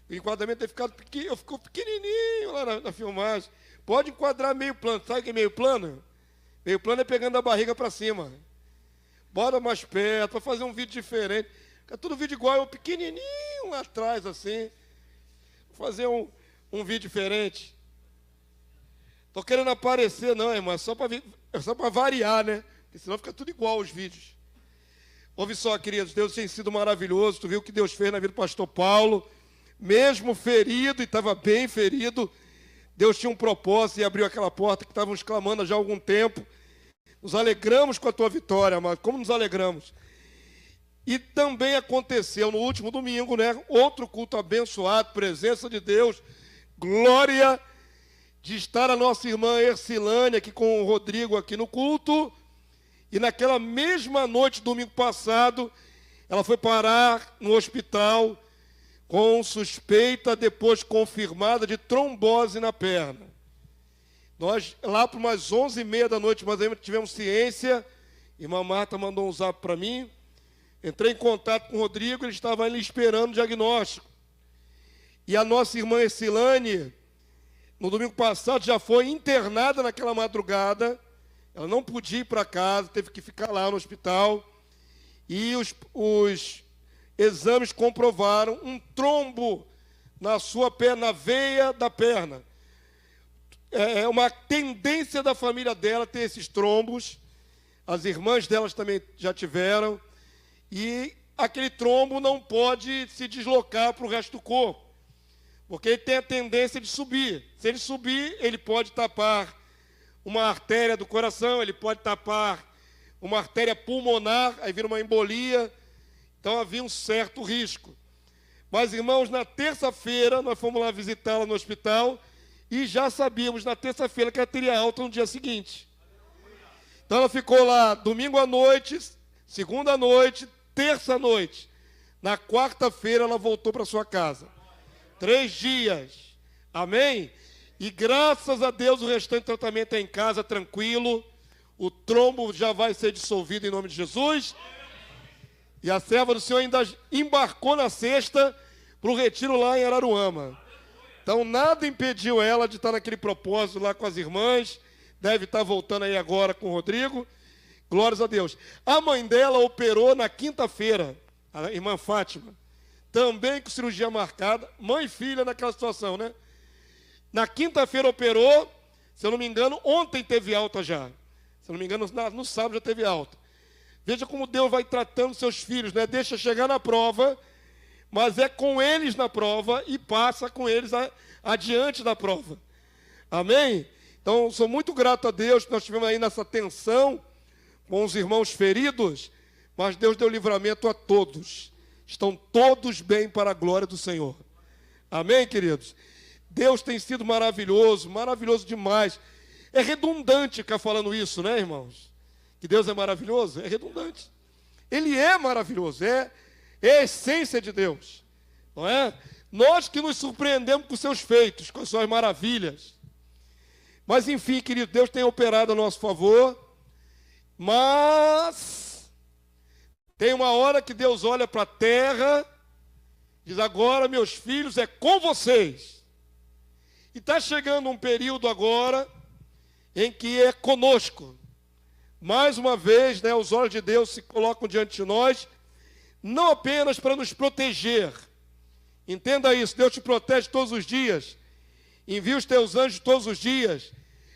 O enquadramento tem ficado pequeno, ficou pequenininho lá na filmagem. Pode enquadrar meio plano. Sabe o que é meio plano? Meio plano é pegando a barriga para cima. Bora mais perto, para fazer um vídeo diferente. Fica tudo vídeo igual, eu pequenininho lá atrás, assim. Vou fazer um vídeo diferente. Estou querendo aparecer, não, irmão, é só para variar, né? Porque senão fica tudo igual os vídeos. Ouve só, queridos, Deus tem sido maravilhoso. Tu viu o que Deus fez na vida do pastor Paulo. Mesmo ferido, e estava bem ferido, Deus tinha um propósito e abriu aquela porta que estávamos clamando já há algum tempo. Nos alegramos com a tua vitória, amado. Como nos alegramos? E também aconteceu no último domingo, né? Outro culto abençoado, presença de Deus, glória de estar a nossa irmã Ercilânia aqui com o Rodrigo aqui no culto. E naquela mesma noite, domingo passado, ela foi parar no hospital com suspeita, depois confirmada, de trombose na perna. Nós, lá por umas 11h30 da noite, mas ainda tivemos ciência, irmã Marta mandou um zap para mim, entrei em contato com o Rodrigo, ele estava ali esperando o diagnóstico. E a nossa irmã Ercilane, no domingo passado, já foi internada naquela madrugada, ela não podia ir para casa, teve que ficar lá no hospital, e os exames comprovaram um trombo na sua perna, na veia da perna. É uma tendência da família dela ter esses trombos. As irmãs delas também já tiveram. E aquele trombo não pode se deslocar para o resto do corpo, porque ele tem a tendência de subir. Se ele subir, ele pode tapar uma artéria do coração, ele pode tapar uma artéria pulmonar, aí vira uma embolia. Então havia um certo risco. Mas, irmãos, na terça-feira, nós fomos lá visitá-la no hospital e já sabíamos na terça-feira que ela teria alta no dia seguinte. Então ela ficou lá domingo à noite, segunda à noite, terça à noite. Na quarta-feira ela voltou para sua casa. 3 dias. Amém? E graças a Deus o restante do tratamento é em casa, tranquilo. O trombo já vai ser dissolvido em nome de Jesus. E a serva do Senhor ainda embarcou na sexta para o retiro lá em Araruama. Então nada impediu ela de estar naquele propósito lá com as irmãs. Deve estar voltando aí agora com o Rodrigo. Glórias a Deus. A mãe dela operou na quinta-feira, a irmã Fátima. Também com cirurgia marcada. Mãe e filha naquela situação, né? Na quinta-feira operou. Se eu não me engano, ontem teve alta já. Se eu não me engano, no sábado já teve alta. Veja como Deus vai tratando seus filhos, né? Deixa chegar na prova, mas é com eles na prova e passa com eles adiante da prova. Amém? Então, sou muito grato a Deus que nós tivemos aí nessa tensão com os irmãos feridos, mas Deus deu livramento a todos. Estão todos bem para a glória do Senhor. Amém, queridos? Deus tem sido maravilhoso, maravilhoso demais. É redundante ficar falando isso, né, irmãos? Que Deus é maravilhoso, é redundante. Ele é maravilhoso, é a essência de Deus, não é? Nós que nos surpreendemos com seus feitos, com as suas maravilhas. Mas enfim, querido, Deus tem operado a nosso favor, mas tem uma hora que Deus olha para a terra, diz: agora, meus filhos, é com vocês. E está chegando um período agora em que é conosco. Mais uma vez, né, os olhos de Deus se colocam diante de nós, não apenas para nos proteger. Entenda isso, Deus te protege todos os dias, envia os teus anjos todos os dias,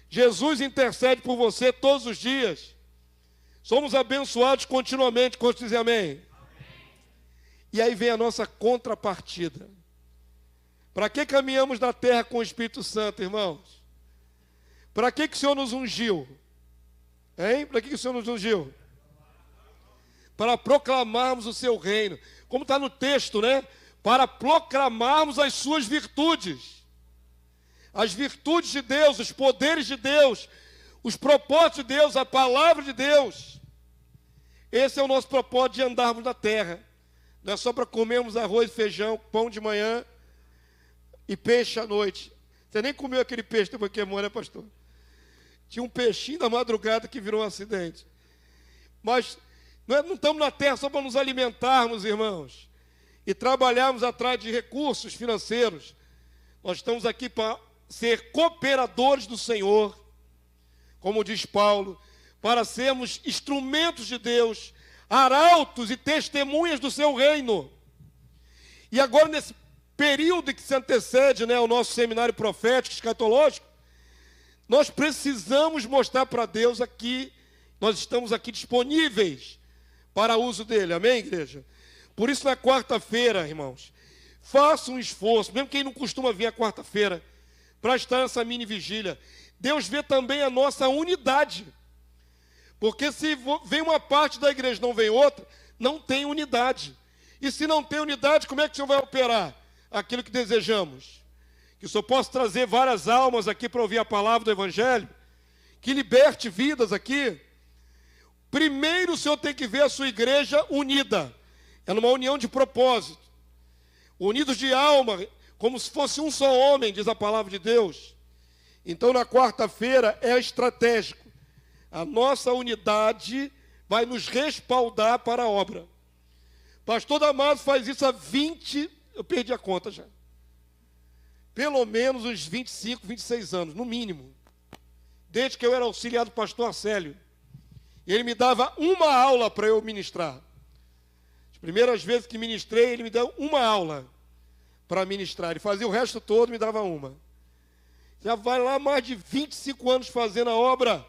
Jesus intercede por você todos os dias. Somos abençoados continuamente, quando dizem amém? E aí vem a nossa contrapartida. Para que caminhamos na terra com o Espírito Santo, irmãos? Para que o Senhor nos ungiu? Hein? Para que o Senhor nos ungiu? Para proclamarmos o seu reino. Como está no texto, né? Para proclamarmos as suas virtudes. As virtudes de Deus, os poderes de Deus, os propósitos de Deus, a palavra de Deus. Esse é o nosso propósito de andarmos na terra. Não é só para comermos arroz, feijão, pão de manhã e peixe à noite. Você nem comeu aquele peixe depois que queimou, né, pastor? Tinha um peixinho da madrugada que virou um acidente. Mas não estamos na terra só para nos alimentarmos, irmãos. e trabalharmos atrás de recursos financeiros. Nós estamos aqui para ser cooperadores do Senhor, como diz Paulo, para sermos instrumentos de Deus, arautos e testemunhas do seu reino. E agora, nesse período que se antecede, né, ao nosso seminário profético, escatológico, nós precisamos mostrar para Deus aqui, nós estamos aqui disponíveis para uso dele, amém, igreja? Por isso, na quarta-feira, irmãos, faça um esforço, mesmo quem não costuma vir à quarta-feira, para estar nessa mini vigília. Deus vê também a nossa unidade, porque se vem uma parte da igreja e não vem outra, não tem unidade. E se não tem unidade, como é que o Senhor vai operar aquilo que desejamos? Que o Senhor possa trazer várias almas aqui para ouvir a palavra do Evangelho, que liberte vidas aqui. Primeiro o Senhor tem que ver a sua igreja unida, é numa união de propósito, unidos de alma, como se fosse um só homem, diz a palavra de Deus. Então na quarta-feira é estratégico, a nossa unidade vai nos respaldar para a obra. Pastor Damaso faz isso há 20, eu perdi a conta já, pelo menos uns 25, 26 anos, no mínimo, desde que eu era auxiliar do pastor Arcélio. Ele me dava uma aula para eu ministrar. As primeiras vezes que ministrei, ele me deu uma aula para ministrar. Ele fazia o resto todo, me dava uma. Já vai lá mais de 25 anos fazendo a obra.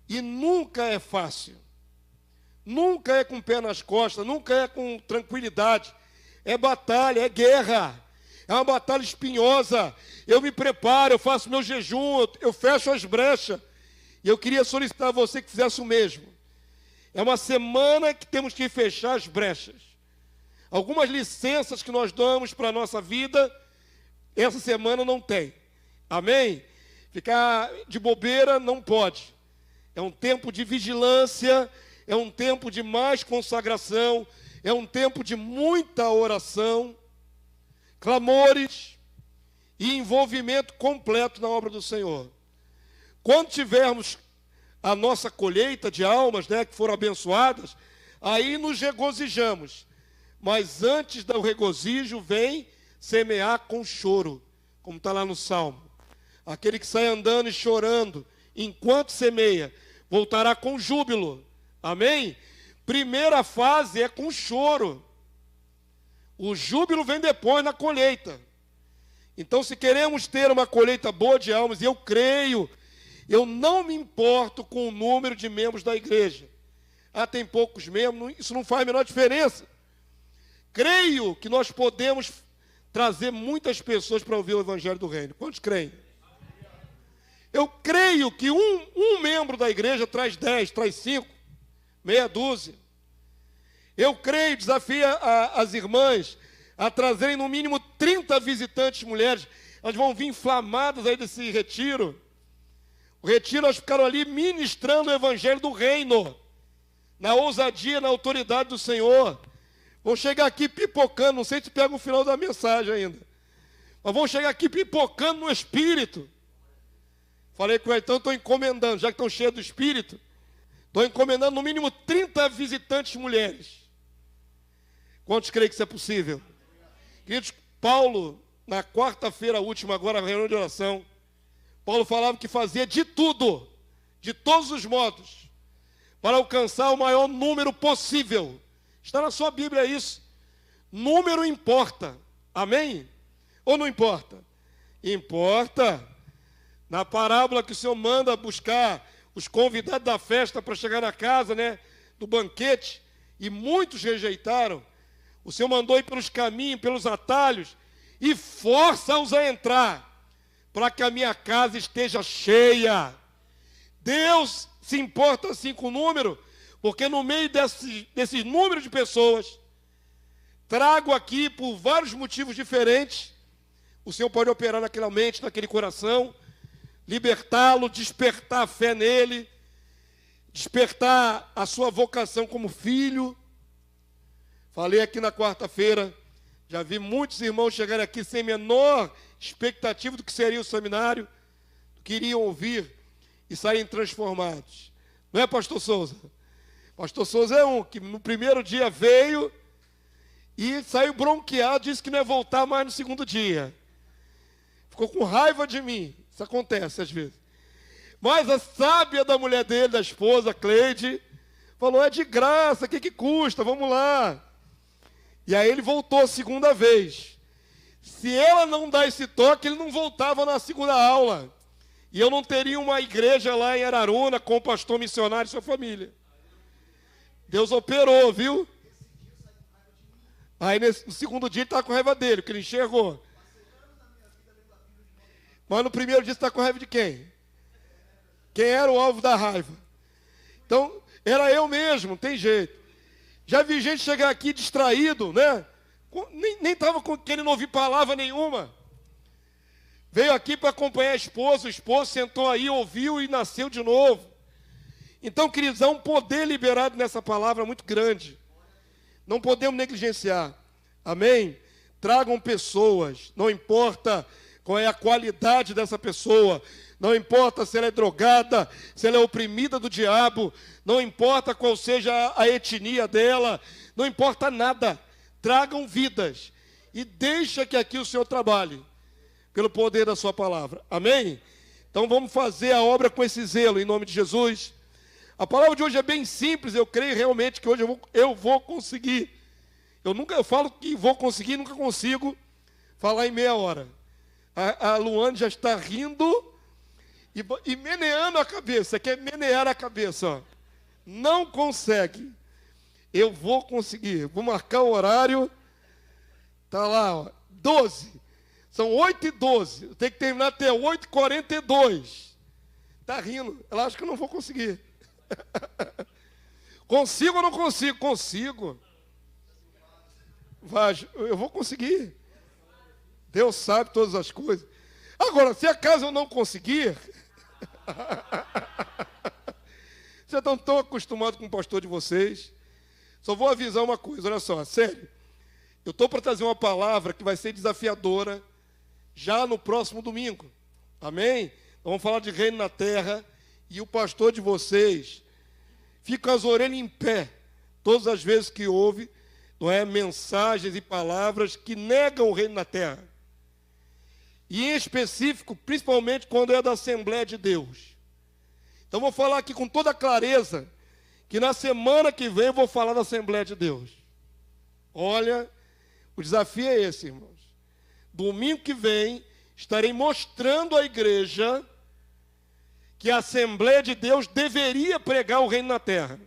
E nunca é fácil. Nunca é com o pé nas costas, nunca é com tranquilidade. É batalha, é guerra. É uma batalha espinhosa. Eu me preparo, eu faço meu jejum, eu fecho as brechas. E eu queria solicitar a você que fizesse o mesmo. É uma semana que temos que fechar as brechas. Algumas licenças que nós damos para a nossa vida, essa semana não tem. Amém? Ficar de bobeira não pode. É um tempo de vigilância, é um tempo de mais consagração, é um tempo de muita oração, clamores e envolvimento completo na obra do Senhor. Quando tivermos a nossa colheita de almas, né, que foram abençoadas, aí nos regozijamos. Mas antes do regozijo, vem semear com choro, como está lá no Salmo. Aquele que sai andando e chorando, enquanto semeia, voltará com júbilo. Amém? Primeira fase é com choro. O júbilo vem depois na colheita. Então, se queremos ter uma colheita boa de almas, e eu creio, eu não me importo com o número de membros da igreja. Tem poucos membros, isso não faz a menor diferença. Creio que nós podemos trazer muitas pessoas para ouvir o Evangelho do Reino. Quantos creem? Eu creio que um membro da igreja traz 10, traz 5, meia dúzia. Eu creio, desafio as irmãs a trazerem no mínimo 30 visitantes mulheres. Elas vão vir inflamadas aí desse retiro. O retiro, elas ficaram ali ministrando o Evangelho do Reino, na ousadia, na autoridade do Senhor. Vão chegar aqui pipocando, não sei se pega o final da mensagem ainda, mas vão chegar aqui pipocando no Espírito. Falei com ela, então estou encomendando, já que estão cheios do Espírito, estou encomendando no mínimo 30 visitantes mulheres. Quantos creem que isso é possível? Queridos, Paulo, na quarta-feira última, agora na reunião de oração, Paulo falava que fazia de tudo, de todos os modos, para alcançar o maior número possível. Está na sua Bíblia isso. Número importa. Amém? Ou não importa? Importa. Na parábola que o Senhor manda buscar os convidados da festa para chegar na casa, né, do banquete, e muitos rejeitaram, o Senhor mandou ir pelos caminhos, pelos atalhos, e força-os a entrar, para que a minha casa esteja cheia. Deus se importa assim com o número, porque no meio desse número de pessoas, trago aqui por vários motivos diferentes, o Senhor pode operar naquela mente, naquele coração, libertá-lo, despertar a fé nele, despertar a sua vocação como filho. Falei aqui na quarta-feira, já vi muitos irmãos chegarem aqui sem menor expectativa do que seria o seminário, queriam ouvir e saírem transformados. Não é, pastor Souza? Pastor Souza é um que no primeiro dia veio E saiu bronqueado, disse que não ia voltar mais no segundo dia. Ficou com raiva de mim. Isso acontece às vezes. Mas a sábia da mulher dele, da esposa, Cleide, falou, é de graça, o que custa? Vamos lá. E aí ele voltou a segunda vez. Se ela não dá esse toque, ele não voltava na segunda aula. E eu não teria uma igreja lá em Araruna com o pastor missionário e sua família. Deus operou, viu? Aí no segundo dia ele está com raiva dele, porque ele enxergou. Mas no primeiro dia você está com raiva de quem? Quem era o alvo da raiva? Então, era eu mesmo, não tem jeito. Já vi gente chegar aqui distraído, né? Nem estava querendo ouvir palavra nenhuma. Veio aqui para acompanhar o esposo sentou aí, ouviu e nasceu de novo. Então, queridos, há um poder liberado nessa palavra muito grande. Não podemos negligenciar. Amém? Tragam pessoas, não importa qual é a qualidade dessa pessoa, não importa se ela é drogada, se ela é oprimida do diabo, não importa qual seja a etnia dela, não importa nada. Tragam vidas e deixa que aqui o Senhor trabalhe pelo poder da sua palavra. Amém? Então vamos fazer a obra com esse zelo, em nome de Jesus. A palavra de hoje é bem simples, eu creio realmente que hoje eu vou conseguir. Eu falo que vou conseguir, nunca consigo falar em meia hora. A Luane já está rindo e meneando a cabeça, quer menear a cabeça, ó. Não consegue. Eu vou conseguir, vou marcar o horário, está lá, ó, 12. São 8h12, eu tenho que terminar até 8h42. Está rindo, ela acha que eu não vou conseguir. Consigo ou não consigo? Consigo. Eu vou conseguir. Deus sabe todas as coisas. Agora, se acaso eu não conseguir, vocês estão tão acostumados com o pastor de vocês. Só vou avisar uma coisa, olha só, sério. Eu estou para trazer uma palavra que vai ser desafiadora já no próximo domingo. Amém? Vamos falar de reino na terra. E o pastor de vocês fica com as orelhas em pé todas as vezes que ouve, não é, mensagens e palavras que negam o reino na terra. E em específico, principalmente quando é da Assembleia de Deus. Então vou falar aqui com toda clareza que na semana que vem eu vou falar da Assembleia de Deus. Olha, o desafio é esse, irmãos. Domingo que vem estarei mostrando à igreja que a Assembleia de Deus deveria pregar o reino na terra.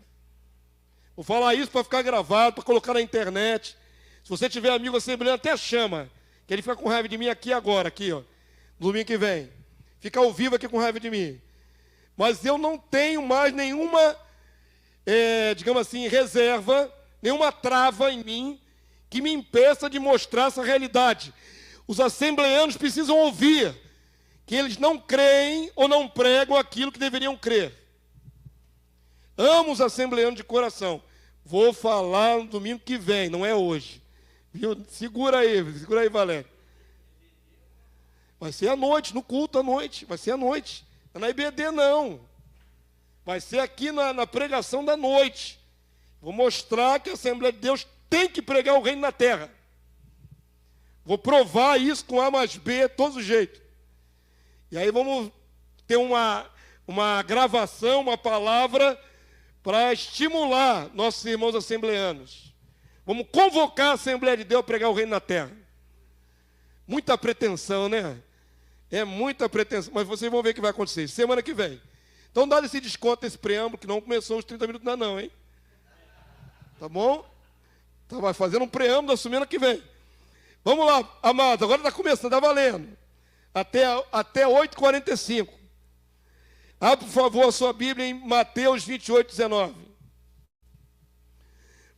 Vou falar isso para ficar gravado, para colocar na internet. Se você tiver amigo assembleano, até chama, que ele fica com raiva de mim aqui agora, aqui, ó, domingo que vem. Fica ao vivo aqui com raiva de mim. Mas eu não tenho mais nenhuma, digamos assim, reserva, nenhuma trava em mim que me impeça de mostrar essa realidade. Os assembleanos precisam ouvir que eles não creem ou não pregam aquilo que deveriam crer. Amo os assembleanos de coração. Vou falar no domingo que vem, não é hoje. Viu? Segura aí, Valério. Vai ser à noite, no culto à noite. Vai ser à noite. Não é na IBD, não. Vai ser aqui na pregação da noite. Vou mostrar que a Assembleia de Deus tem que pregar o reino na terra. Vou provar isso com A mais B, todos os jeitos. E aí vamos ter uma gravação, uma palavra para estimular nossos irmãos assembleanos. Vamos convocar a Assembleia de Deus a pregar o reino na terra. Muita pretensão, né? É muita pretensão, mas vocês vão ver o que vai acontecer semana que vem. Então, dado esse desconto, esse preâmbulo, que não começou os 30 minutos ainda não, hein? Tá bom? Então, vai fazendo um preâmbulo da semana que vem. Vamos lá, amados, agora está começando, está valendo. Até 8h45. Abre, por favor, a sua Bíblia em Mateus 28:19.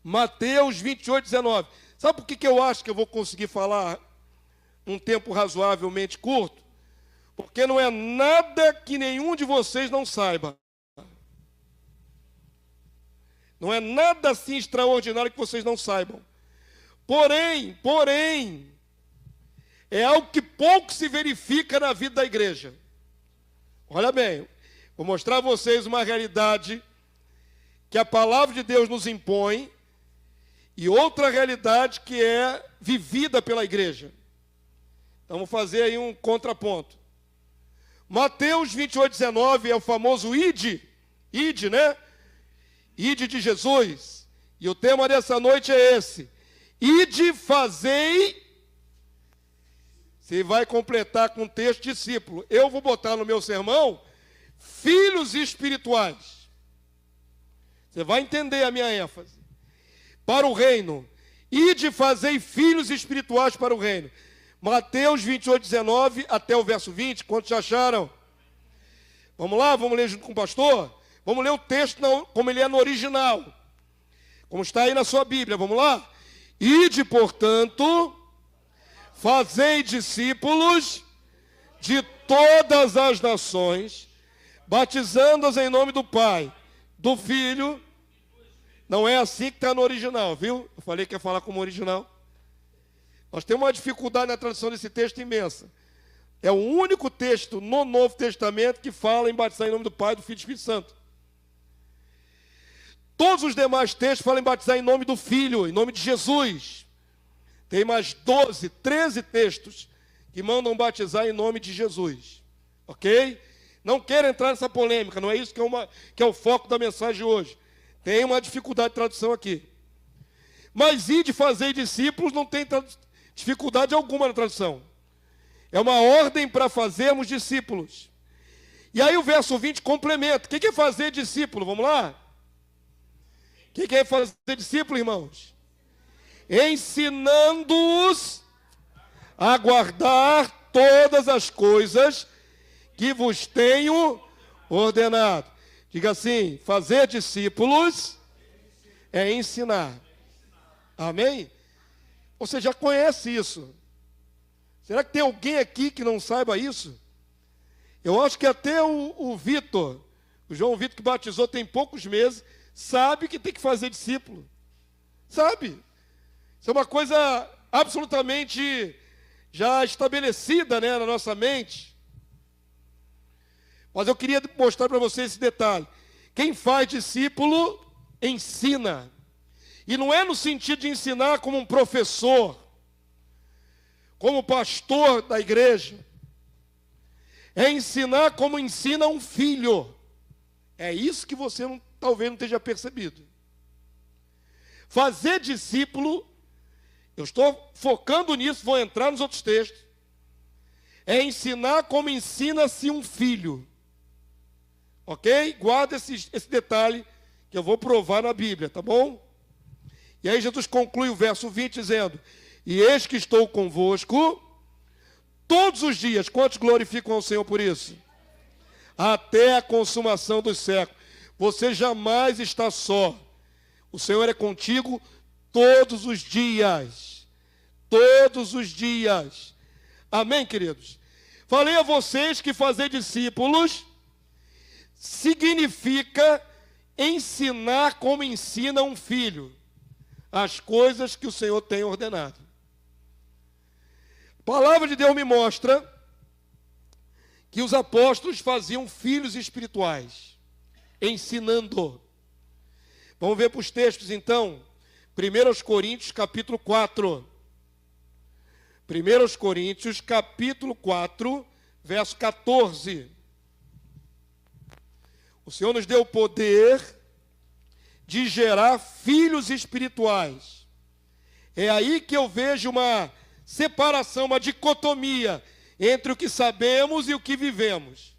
Mateus 28:19. Sabe por que eu acho que eu vou conseguir falar um tempo razoavelmente curto? Porque não é nada que nenhum de vocês não saiba. Não é nada assim extraordinário que vocês não saibam. Porém, é algo que pouco se verifica na vida da igreja. Olha bem, vou mostrar a vocês uma realidade que a palavra de Deus nos impõe e outra realidade que é vivida pela igreja. Então, vamos fazer aí um contraponto. Mateus 28:19 é o famoso ide, né? Ide de Jesus. E o tema dessa noite é esse: ide, fazei. Você vai completar com o texto discípulo. Eu vou botar no meu sermão filhos espirituais. Você vai entender a minha ênfase. Para o reino. Ide, fazei filhos espirituais para o reino. Mateus 28:19 até o verso 20. Quantos já acharam? Vamos lá, vamos ler junto com o pastor? Vamos ler o texto como ele é no original. Como está aí na sua Bíblia. Vamos lá? Ide, portanto, fazei discípulos de todas as nações, batizando-os em nome do Pai, do Filho. Não é assim que está no original, viu? Eu falei que ia falar como original. Nós temos uma dificuldade na tradução desse texto imensa. É o único texto no Novo Testamento que fala em batizar em nome do Pai, do Filho e do Espírito Santo. Todos os demais textos falam em batizar em nome do Filho, em nome de Jesus. Tem mais 12, 13 textos que mandam batizar em nome de Jesus. Ok? Não quero entrar nessa polêmica, não é isso que é o foco da mensagem de hoje. Tem uma dificuldade de tradução aqui. Mas ide, fazei discípulos não tem dificuldade alguma na tradução. É uma ordem para fazermos discípulos. E aí o verso 20 complementa. O que é fazer discípulo? Vamos lá? O que é fazer discípulo, irmãos? Ensinando-os a guardar todas as coisas que vos tenho ordenado. Diga assim: fazer discípulos é ensinar. Amém? Você já conhece isso. Será que tem alguém aqui que não saiba isso? Eu acho que até o Vitor, o João Vitor que batizou tem poucos meses, sabe que tem que fazer discípulo. Sabe? Isso é uma coisa absolutamente já estabelecida, né, na nossa mente. Mas eu queria mostrar para você esse detalhe. Quem faz discípulo, ensina. E não é no sentido de ensinar como um professor, como pastor da igreja. É ensinar como ensina um filho. É isso que você talvez não tenha percebido. Fazer discípulo, eu estou focando nisso, vou entrar nos outros textos. É ensinar como ensina-se um filho. Ok? Guarda esse detalhe que eu vou provar na Bíblia, tá bom? E aí Jesus conclui o verso 20 dizendo: e eis que estou convosco todos os dias. Quantos glorificam ao Senhor por isso? Até a consumação dos séculos. Você jamais está só. O Senhor é contigo todos os dias. Todos os dias. Amém, queridos? Falei a vocês que fazer discípulos significa ensinar como ensina um filho as coisas que o Senhor tem ordenado. A palavra de Deus me mostra que os apóstolos faziam filhos espirituais, ensinando. Vamos ver para os textos então. 1 Coríntios capítulo 4. 1 Coríntios capítulo 4, verso 14. O Senhor nos deu o poder de gerar filhos espirituais. É aí que eu vejo uma separação, uma dicotomia entre o que sabemos e o que vivemos.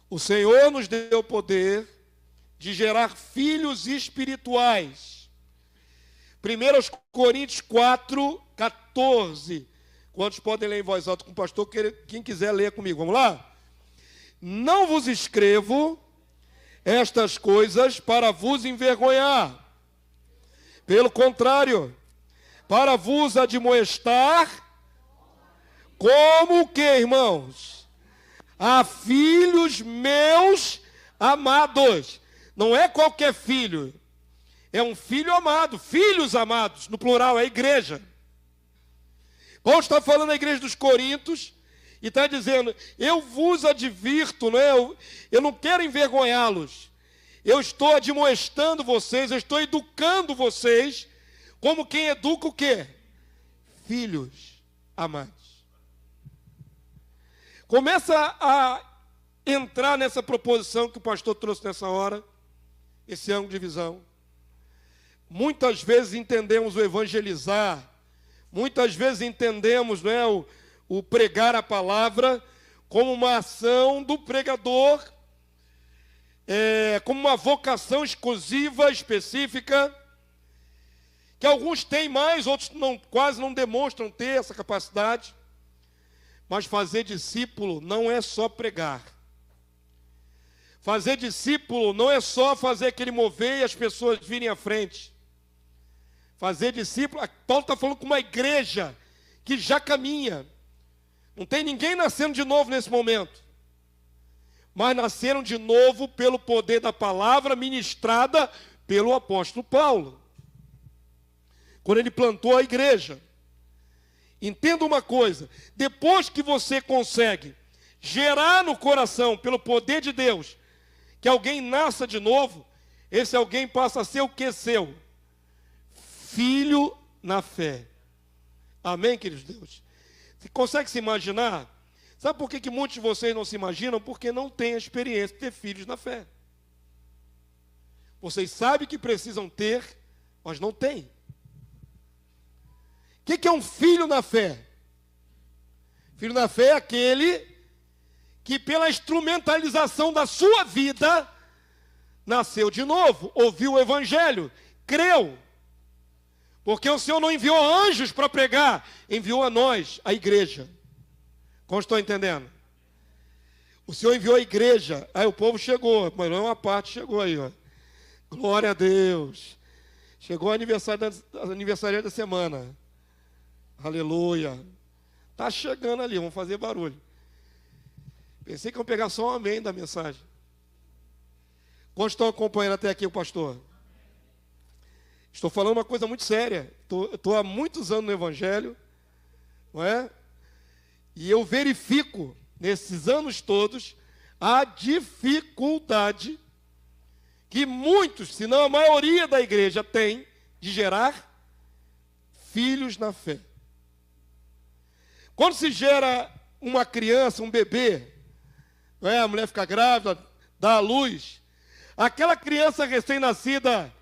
O Senhor nos deu o poder de gerar filhos espirituais. 1 Coríntios 4, 14. Quantos podem ler em voz alta com o pastor? Quem quiser ler comigo, vamos lá? Não vos escrevo estas coisas para vos envergonhar. Pelo contrário, para vos admoestar, como que, irmãos? A filhos meus amados. Não é qualquer filho. É um filho amado. Filhos amados, no plural, é a igreja. Paulo está falando à igreja dos Coríntios e está dizendo: eu vos advirto, não é? Eu não quero envergonhá-los. eu estou admoestando vocês, eu estou educando vocês, como quem educa o quê? Filhos amados. Começa a entrar nessa proposição que o pastor trouxe nessa hora, esse ângulo de visão. Muitas vezes entendemos o evangelizar, muitas vezes entendemos, não é, o pregar a palavra como uma ação do pregador, como uma vocação exclusiva, específica, que alguns têm mais, outros quase não demonstram ter essa capacidade. Mas fazer discípulo não é só pregar. Fazer discípulo não é só fazer aquele mover e as pessoas virem à frente. Fazer discípulo, Paulo está falando com uma igreja que já caminha. Não tem ninguém nascendo de novo nesse momento. Mas nasceram de novo pelo poder da palavra ministrada pelo apóstolo Paulo. Quando ele plantou a igreja. Entenda uma coisa, depois que você consegue gerar no coração, pelo poder de Deus, que alguém nasça de novo, esse alguém passa a ser o que seu? Filho na fé. Amém, queridos Deus? Você consegue se imaginar? Sabe por que muitos de vocês não se imaginam? Porque não têm a experiência de ter filhos na fé. Vocês sabem que precisam ter, mas não têm. O que é um filho na fé? Filho na fé é aquele que pela instrumentalização da sua vida, nasceu de novo, ouviu o evangelho, creu. Porque o Senhor não enviou anjos para pregar, enviou a nós, a igreja. Como estão entendendo? O Senhor enviou a igreja, aí o povo chegou, mas não é uma parte, chegou aí, ó. Glória a Deus. Chegou o aniversário da semana. Aleluia. Está chegando ali, vamos fazer barulho. Pensei que iam pegar só um amém da mensagem. Quantos estão acompanhando até aqui o pastor? Estou falando uma coisa muito séria. Estou há muitos anos no evangelho, não é? E eu verifico, nesses anos todos, a dificuldade que muitos, se não a maioria da igreja tem, de gerar filhos na fé. Quando se gera uma criança, um bebê, não é? A mulher fica grávida, dá à luz, aquela criança recém-nascida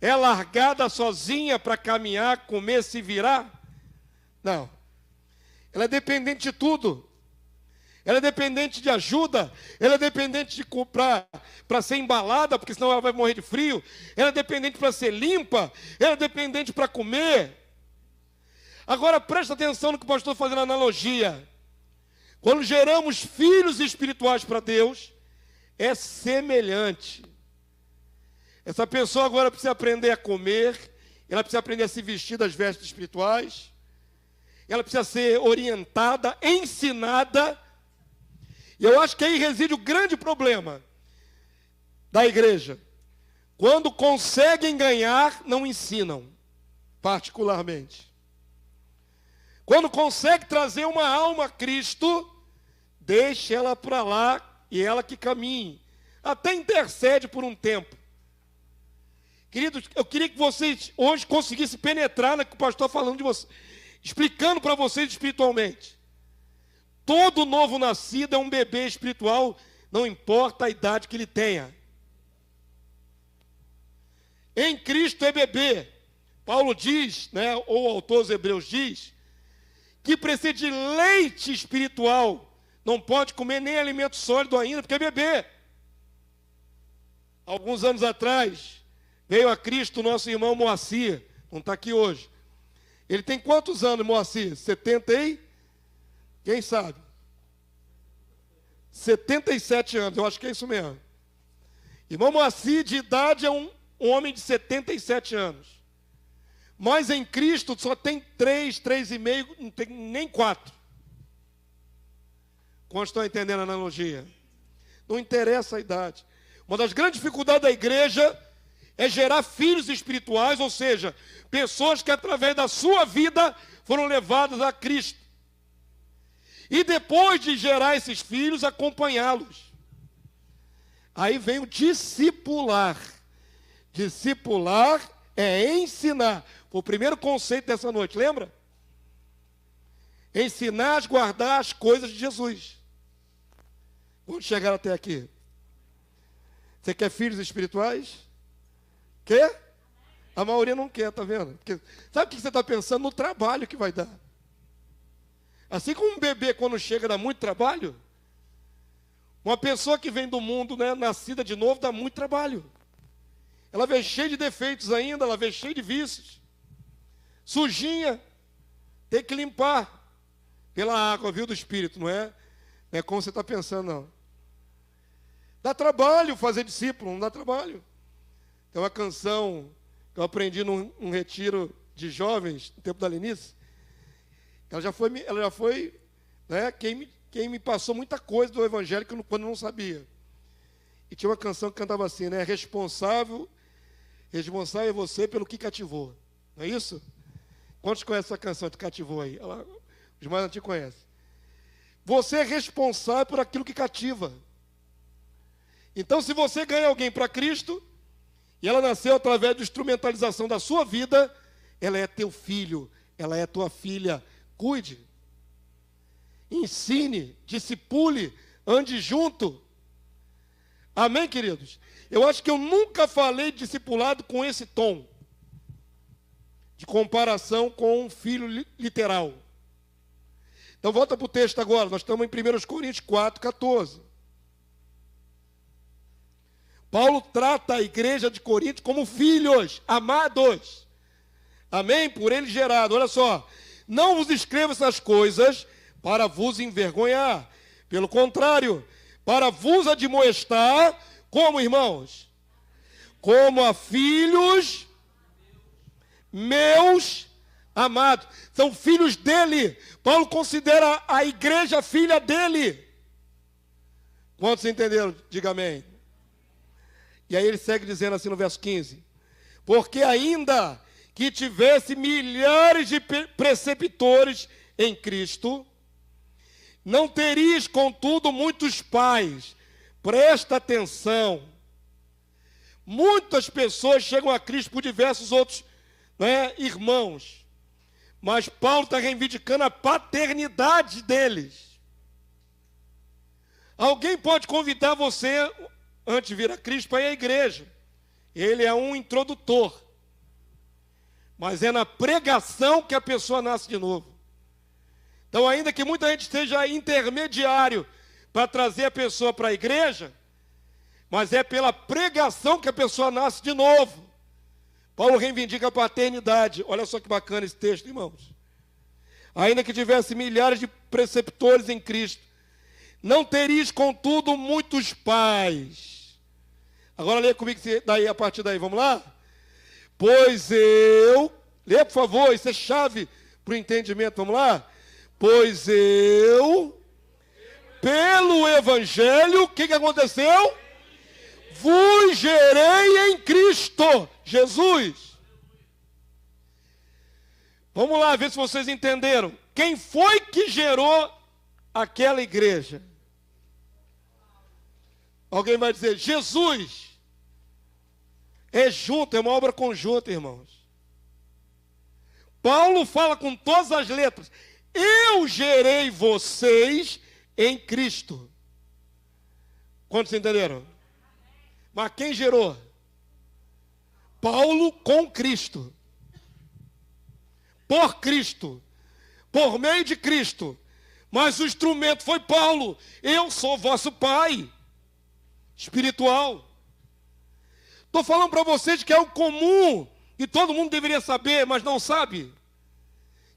é largada sozinha para caminhar, comer, se virar? Não. Ela é dependente de tudo. Ela é dependente de ajuda. Ela é dependente de comprar para ser embalada, porque senão ela vai morrer de frio. Ela é dependente para ser limpa. Ela é dependente para comer. Agora presta atenção no que o pastor está fazendo analogia. Quando geramos filhos espirituais para Deus, é semelhante. Essa pessoa agora precisa aprender a comer, ela precisa aprender a se vestir das vestes espirituais, ela precisa ser orientada, ensinada. E eu acho que aí reside o grande problema da igreja. Quando conseguem ganhar, não ensinam, particularmente. Quando consegue trazer uma alma a Cristo, deixa ela para lá e ela que caminhe. Até intercede por um tempo. Queridos, eu queria que vocês hoje conseguissem penetrar no que o pastor está falando de vocês, explicando para vocês espiritualmente. Todo novo nascido é um bebê espiritual, não importa a idade que ele tenha. Em Cristo é bebê. Paulo diz, né, ou o autor dos Hebreus diz, que precisa de leite espiritual. Não pode comer nem alimento sólido ainda, porque é bebê. Alguns anos atrás, veio a Cristo o nosso irmão Moacir, não está aqui hoje. Ele tem quantos anos, Moacir? 70 e... Quem sabe? 77 anos, eu acho que é isso mesmo. Irmão Moacir, de idade, é um homem de 77 anos. Mas em Cristo só tem 3,5, não tem nem 4. Quantos estão entendendo a analogia? Não interessa a idade. Uma das grandes dificuldades da igreja é gerar filhos espirituais, ou seja, pessoas que através da sua vida foram levadas a Cristo. E depois de gerar esses filhos, acompanhá-los. Aí vem o discipular. Discipular é ensinar. Foi o primeiro conceito dessa noite, lembra? Ensinar a guardar as coisas de Jesus. Vamos chegar até aqui. Você quer filhos espirituais? Quer? A maioria não quer, tá vendo? Porque, sabe o que você está pensando? No trabalho que vai dar. Assim como um bebê, quando chega, dá muito trabalho. Uma pessoa que vem do mundo, né, nascida de novo, dá muito trabalho. Ela vem cheia de defeitos ainda, ela vem cheia de vícios. Sujinha, tem que limpar pela água, viu, do Espírito, não é? Não é como você está pensando, não. Dá trabalho fazer discípulo, não dá trabalho. Tem uma canção que eu aprendi num retiro de jovens, no tempo da Lenice. Ela já foi, né, quem me passou muita coisa do Evangelho quando eu não sabia. E tinha uma canção que cantava assim, né? Responsável é você pelo que cativou. Não é isso? Quantos conhecem essa canção que cativou aí? Os mais antigos conhecem. Você é responsável por aquilo que cativa. Então, se você ganha alguém para Cristo, e ela nasceu através da instrumentalização da sua vida, ela é teu filho, ela é tua filha. Cuide, ensine, discipule, ande junto. Amém, queridos? Eu acho que eu nunca falei de discipulado com esse tom, de comparação com um filho literal. Então volta para o texto agora, nós estamos em 1 Coríntios 4, 14. Paulo trata a igreja de Corinto como filhos, amados. Amém? Por ele gerado. Olha só. Não vos escrevo essas coisas para vos envergonhar. Pelo contrário, para vos admoestar, como irmãos? Como a filhos meus amados. São filhos dele. Paulo considera a igreja filha dele. Quantos entenderam? Diga amém. E aí ele segue dizendo assim no verso 15. Porque ainda que tivesse milhares de preceptores em Cristo, não terias, contudo, muitos pais. Presta atenção. Muitas pessoas chegam a Cristo por diversos outros, né, irmãos. Mas Paulo está reivindicando a paternidade deles. Alguém pode convidar você, antes de vir a Cristo, para ir à igreja. Ele é um introdutor. Mas é na pregação que a pessoa nasce de novo. Então, ainda que muita gente esteja intermediário para trazer a pessoa para a igreja, mas é pela pregação que a pessoa nasce de novo. Paulo reivindica a paternidade. Olha só que bacana esse texto, irmãos. Ainda que tivesse milhares de preceptores em Cristo, não terias, contudo, muitos pais. Agora leia comigo daí, a partir daí, vamos lá? Pois eu, lê por favor, isso é chave para o entendimento, vamos lá? Pois eu, pelo Evangelho, o que aconteceu? Vos gerei em Cristo Jesus. Vamos lá ver se vocês entenderam. Quem foi que gerou aquela igreja? Alguém vai dizer, Jesus. É junto, é uma obra conjunta, irmãos. Paulo fala com todas as letras. Eu gerei vocês em Cristo. Quantos entenderam? Mas quem gerou? Paulo com Cristo. Por Cristo. Por meio de Cristo. Mas o instrumento foi Paulo. Eu sou vosso pai espiritual. Estou falando para vocês que é o comum, e todo mundo deveria saber, mas não sabe,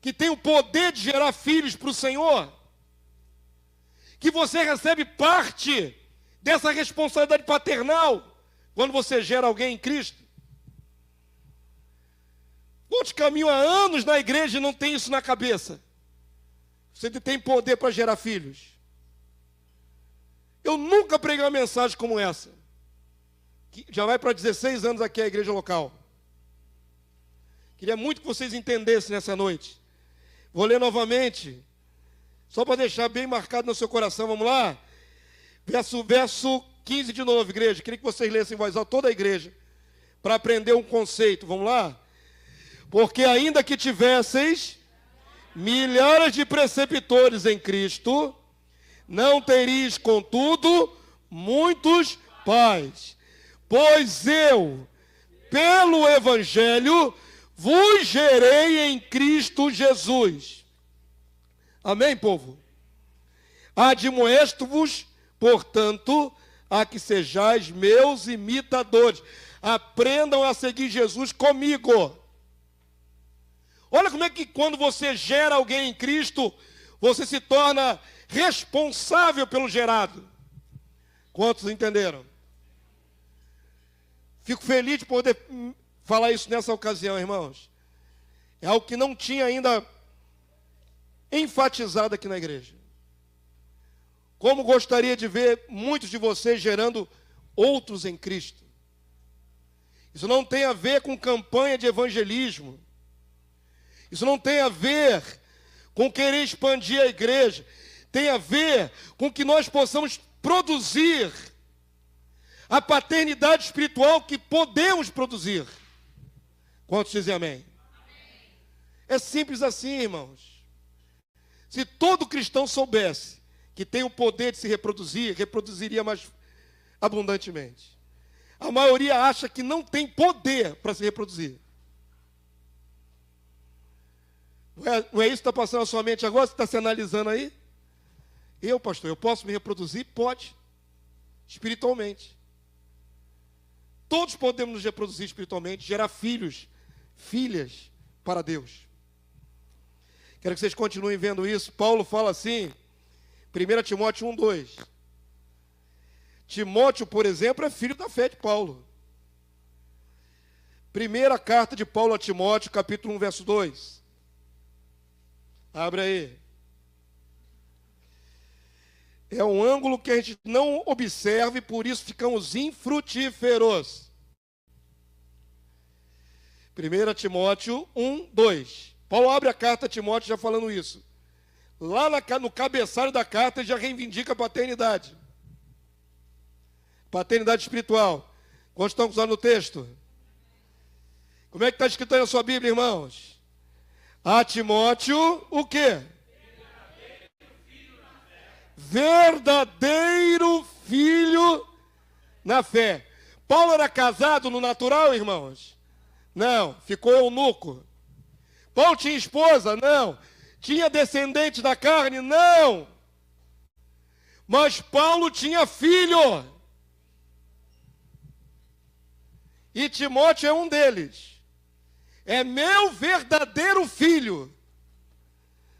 que tem o poder de gerar filhos para o Senhor, que você recebe parte dessa responsabilidade paternal, quando você gera alguém em Cristo. Quantos caminham há anos na igreja e não tem isso na cabeça? Você tem poder para gerar filhos. Eu nunca preguei uma mensagem como essa. Que já vai para 16 anos aqui a igreja local. Queria muito que vocês entendessem nessa noite. Vou ler novamente, só para deixar bem marcado no seu coração, vamos lá? Verso 15 de novo, igreja. Queria que vocês lessem em voz alta, toda a igreja, para aprender um conceito. Vamos lá? Porque ainda que tivesseis milhares de preceptores em Cristo, não teríeis, contudo, muitos pais. Pois eu, pelo Evangelho, vos gerei em Cristo Jesus. Amém, povo? Admoesto-vos, portanto, a que sejais meus imitadores. Aprendam a seguir Jesus comigo. Olha como é que quando você gera alguém em Cristo, você se torna responsável pelo gerado. Quantos entenderam? Fico feliz de poder falar isso nessa ocasião, irmãos. É algo que não tinha ainda enfatizado aqui na igreja. Como gostaria de ver muitos de vocês gerando outros em Cristo. Isso não tem a ver com campanha de evangelismo. Isso não tem a ver com querer expandir a igreja. Tem a ver com que nós possamos produzir a paternidade espiritual que podemos produzir. Quantos dizem amém? É simples assim, irmãos. Se todo cristão soubesse que tem o poder de se reproduzir, reproduziria mais abundantemente. A maioria acha que não tem poder para se reproduzir. Não é isso que está passando na sua mente agora? Você está se analisando aí? Eu, pastor, eu posso me reproduzir? Pode. Espiritualmente. Todos podemos nos reproduzir espiritualmente, gerar filhos, filhas para Deus. Quero que vocês continuem vendo isso. Paulo fala assim, 1 Timóteo 1:2. Timóteo, por exemplo, é filho da fé de Paulo. Primeira carta de Paulo a Timóteo, capítulo 1, verso 2. Abre aí. É um ângulo que a gente não observa e por isso ficamos infrutíferos. 1 Timóteo 1:2. Paulo abre a carta a Timóteo já falando isso. Lá no cabeçalho da carta ele já reivindica a paternidade. Paternidade espiritual. Quantos estão usando o texto? Como é que está escrito aí na sua Bíblia, irmãos? A Timóteo, o quê? Verdadeiro filho na fé. Paulo era casado no natural, irmãos? Não, ficou eunuco. Paulo tinha esposa? Não. Tinha descendente da carne? Não. Mas Paulo tinha filho. E Timóteo é um deles. É meu verdadeiro filho.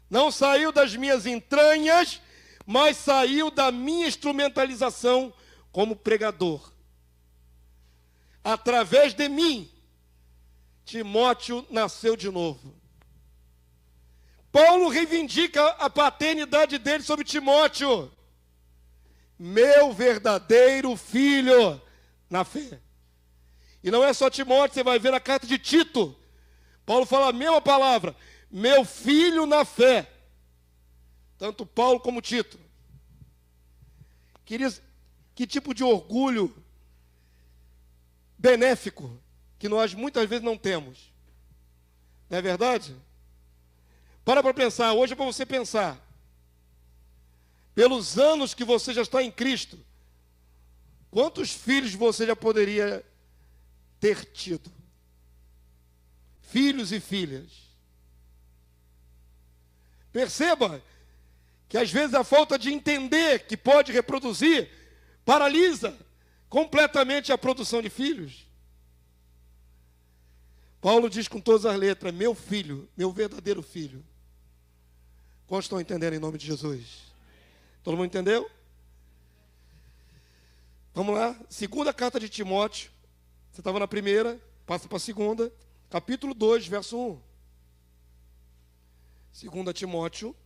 Não saiu das minhas entranhas, mas saiu da minha instrumentalização como pregador. Através de mim, Timóteo nasceu de novo. Paulo reivindica a paternidade dele sobre Timóteo. Meu verdadeiro filho na fé. E não é só Timóteo, você vai ver na carta de Tito. Paulo fala a mesma palavra. Meu filho na fé. Tanto Paulo como Tito. Queridos, que tipo de orgulho benéfico que nós muitas vezes não temos. Não é verdade? Para pensar, hoje é para você pensar. Pelos anos que você já está em Cristo, quantos filhos você já poderia ter tido? Filhos e filhas. Perceba que às vezes a falta de entender que pode reproduzir paralisa completamente a produção de filhos. Paulo diz com todas as letras, meu filho, meu verdadeiro filho. Quantos estão entendendo em nome de Jesus? Todo mundo entendeu? Vamos lá, segunda carta de Timóteo. Você estava na primeira, passa para a segunda. Capítulo 2, verso 1. Segunda Timóteo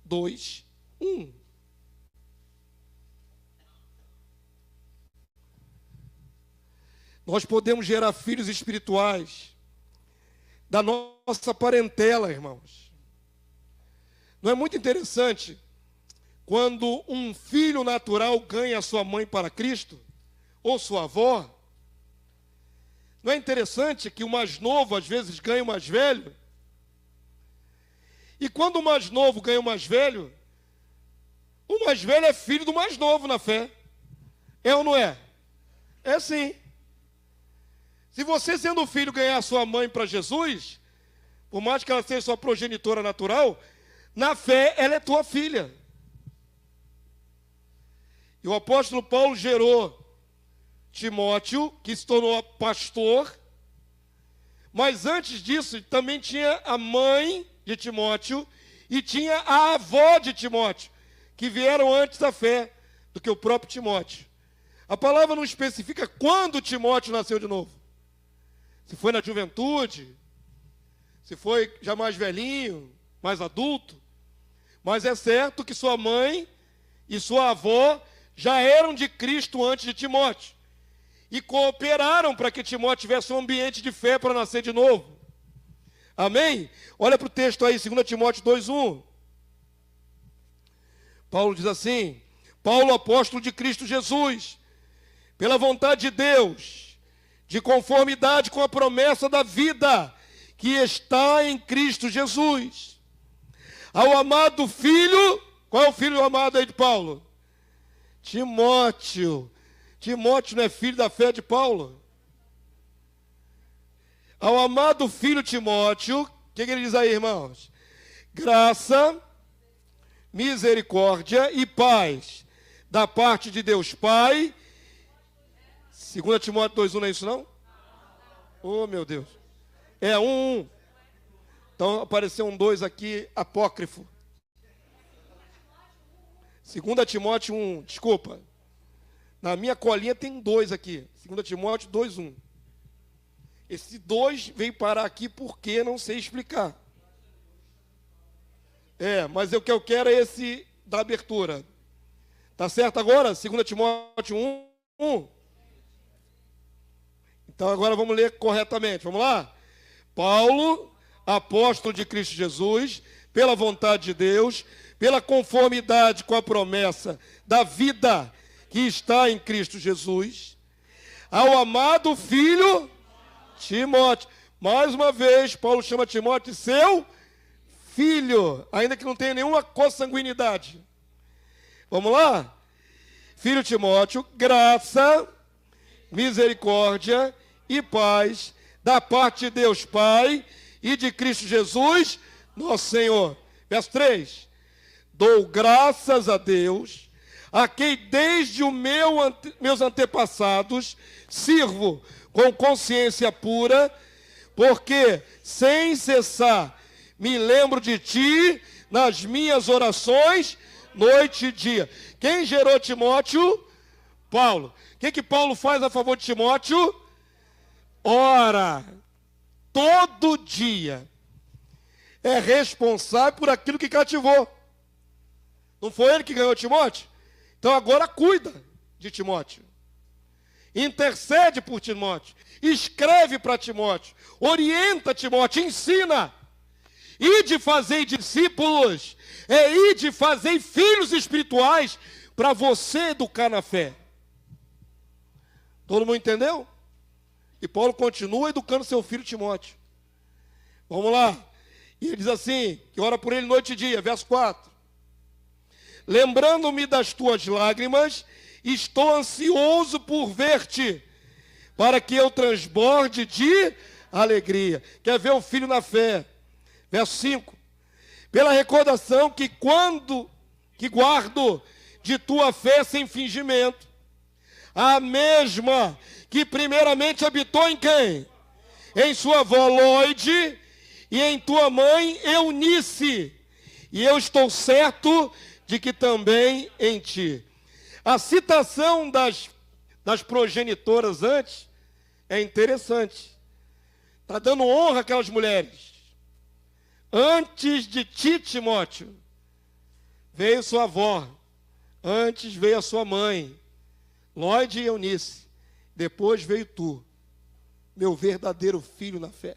2, 1. Nós podemos gerar filhos espirituais da nossa parentela, irmãos. Não é muito interessante quando um filho natural ganha sua mãe para Cristo, ou sua avó, não é interessante que o mais novo às vezes ganha o mais velho? E quando o mais novo ganha o mais velho é filho do mais novo na fé. É ou não é? É sim. Se você, sendo filho, ganhar sua mãe para Jesus, por mais que ela seja sua progenitora natural, na fé ela é tua filha. E o apóstolo Paulo gerou Timóteo, que se tornou pastor, mas antes disso também tinha a mãe de Timóteo e tinha a avó de Timóteo, que vieram antes da fé do que o próprio Timóteo. A palavra não especifica quando Timóteo nasceu de novo. Se foi na juventude, se foi já mais velhinho, mais adulto. Mas é certo que sua mãe e sua avó já eram de Cristo antes de Timóteo. E cooperaram para que Timóteo tivesse um ambiente de fé para nascer de novo. Amém? Olha para o texto aí, 2 Timóteo 2:1. Paulo diz assim: Paulo, apóstolo de Cristo Jesus, pela vontade de Deus, de conformidade com a promessa da vida que está em Cristo Jesus, ao amado filho. Qual é o filho amado aí de Paulo? Timóteo. Timóteo não é filho da fé de Paulo? Ao amado filho Timóteo, o que ele diz aí, irmãos? Graça, misericórdia e paz da parte de Deus Pai. 2 Timóteo 2:1, não é isso não? Oh, meu Deus. É 1:1. Então apareceu um 2 aqui, apócrifo. 2 Timóteo 1, desculpa. Na minha colinha tem 2 aqui. 2 Timóteo 2:1. Esse 2 veio parar aqui porque não sei explicar. Mas o que eu quero é esse da abertura. Tá certo agora? 2 Timóteo 1:1. Então agora vamos ler corretamente. Vamos lá? Paulo, apóstolo de Cristo Jesus, pela vontade de Deus, pela conformidade com a promessa da vida que está em Cristo Jesus, ao amado filho Timóteo. Mais uma vez, Paulo chama Timóteo de seu filho, ainda que não tenha nenhuma consanguinidade. Vamos lá? Filho Timóteo, graça, misericórdia e paz da parte de Deus Pai e de Cristo Jesus, nosso Senhor. Verso 3. Dou graças a Deus, a quem desde meus antepassados sirvo com consciência pura, porque sem cessar me lembro de ti nas minhas orações, noite e dia. Quem gerou Timóteo? Paulo. O que Paulo faz a favor de Timóteo? Ora, todo dia. É responsável por aquilo que cativou. Não foi ele que ganhou Timóteo? Então agora cuida de Timóteo. Intercede por Timóteo. Escreve para Timóteo. Orienta Timóteo. Ensina. Ide fazer discípulos. Ide fazer filhos espirituais para você educar na fé. Todo mundo entendeu? E Paulo continua educando seu filho Timóteo. Vamos lá. E ele diz assim, que ora por ele noite e dia, verso 4. Lembrando-me das tuas lágrimas, estou ansioso por ver-te, para que eu transborde de alegria. Quer ver o filho na fé? Verso 5. Pela recordação que guardo de tua fé sem fingimento, a mesma que primeiramente habitou em quem? Em sua avó Lóide e em tua mãe Eunice, e eu estou certo de que também em ti. A citação das progenitoras antes é interessante. Está dando honra àquelas mulheres. Antes de ti, Timóteo, veio sua avó. Antes veio a sua mãe, Lóide e Eunice. Depois veio tu, meu verdadeiro filho na fé.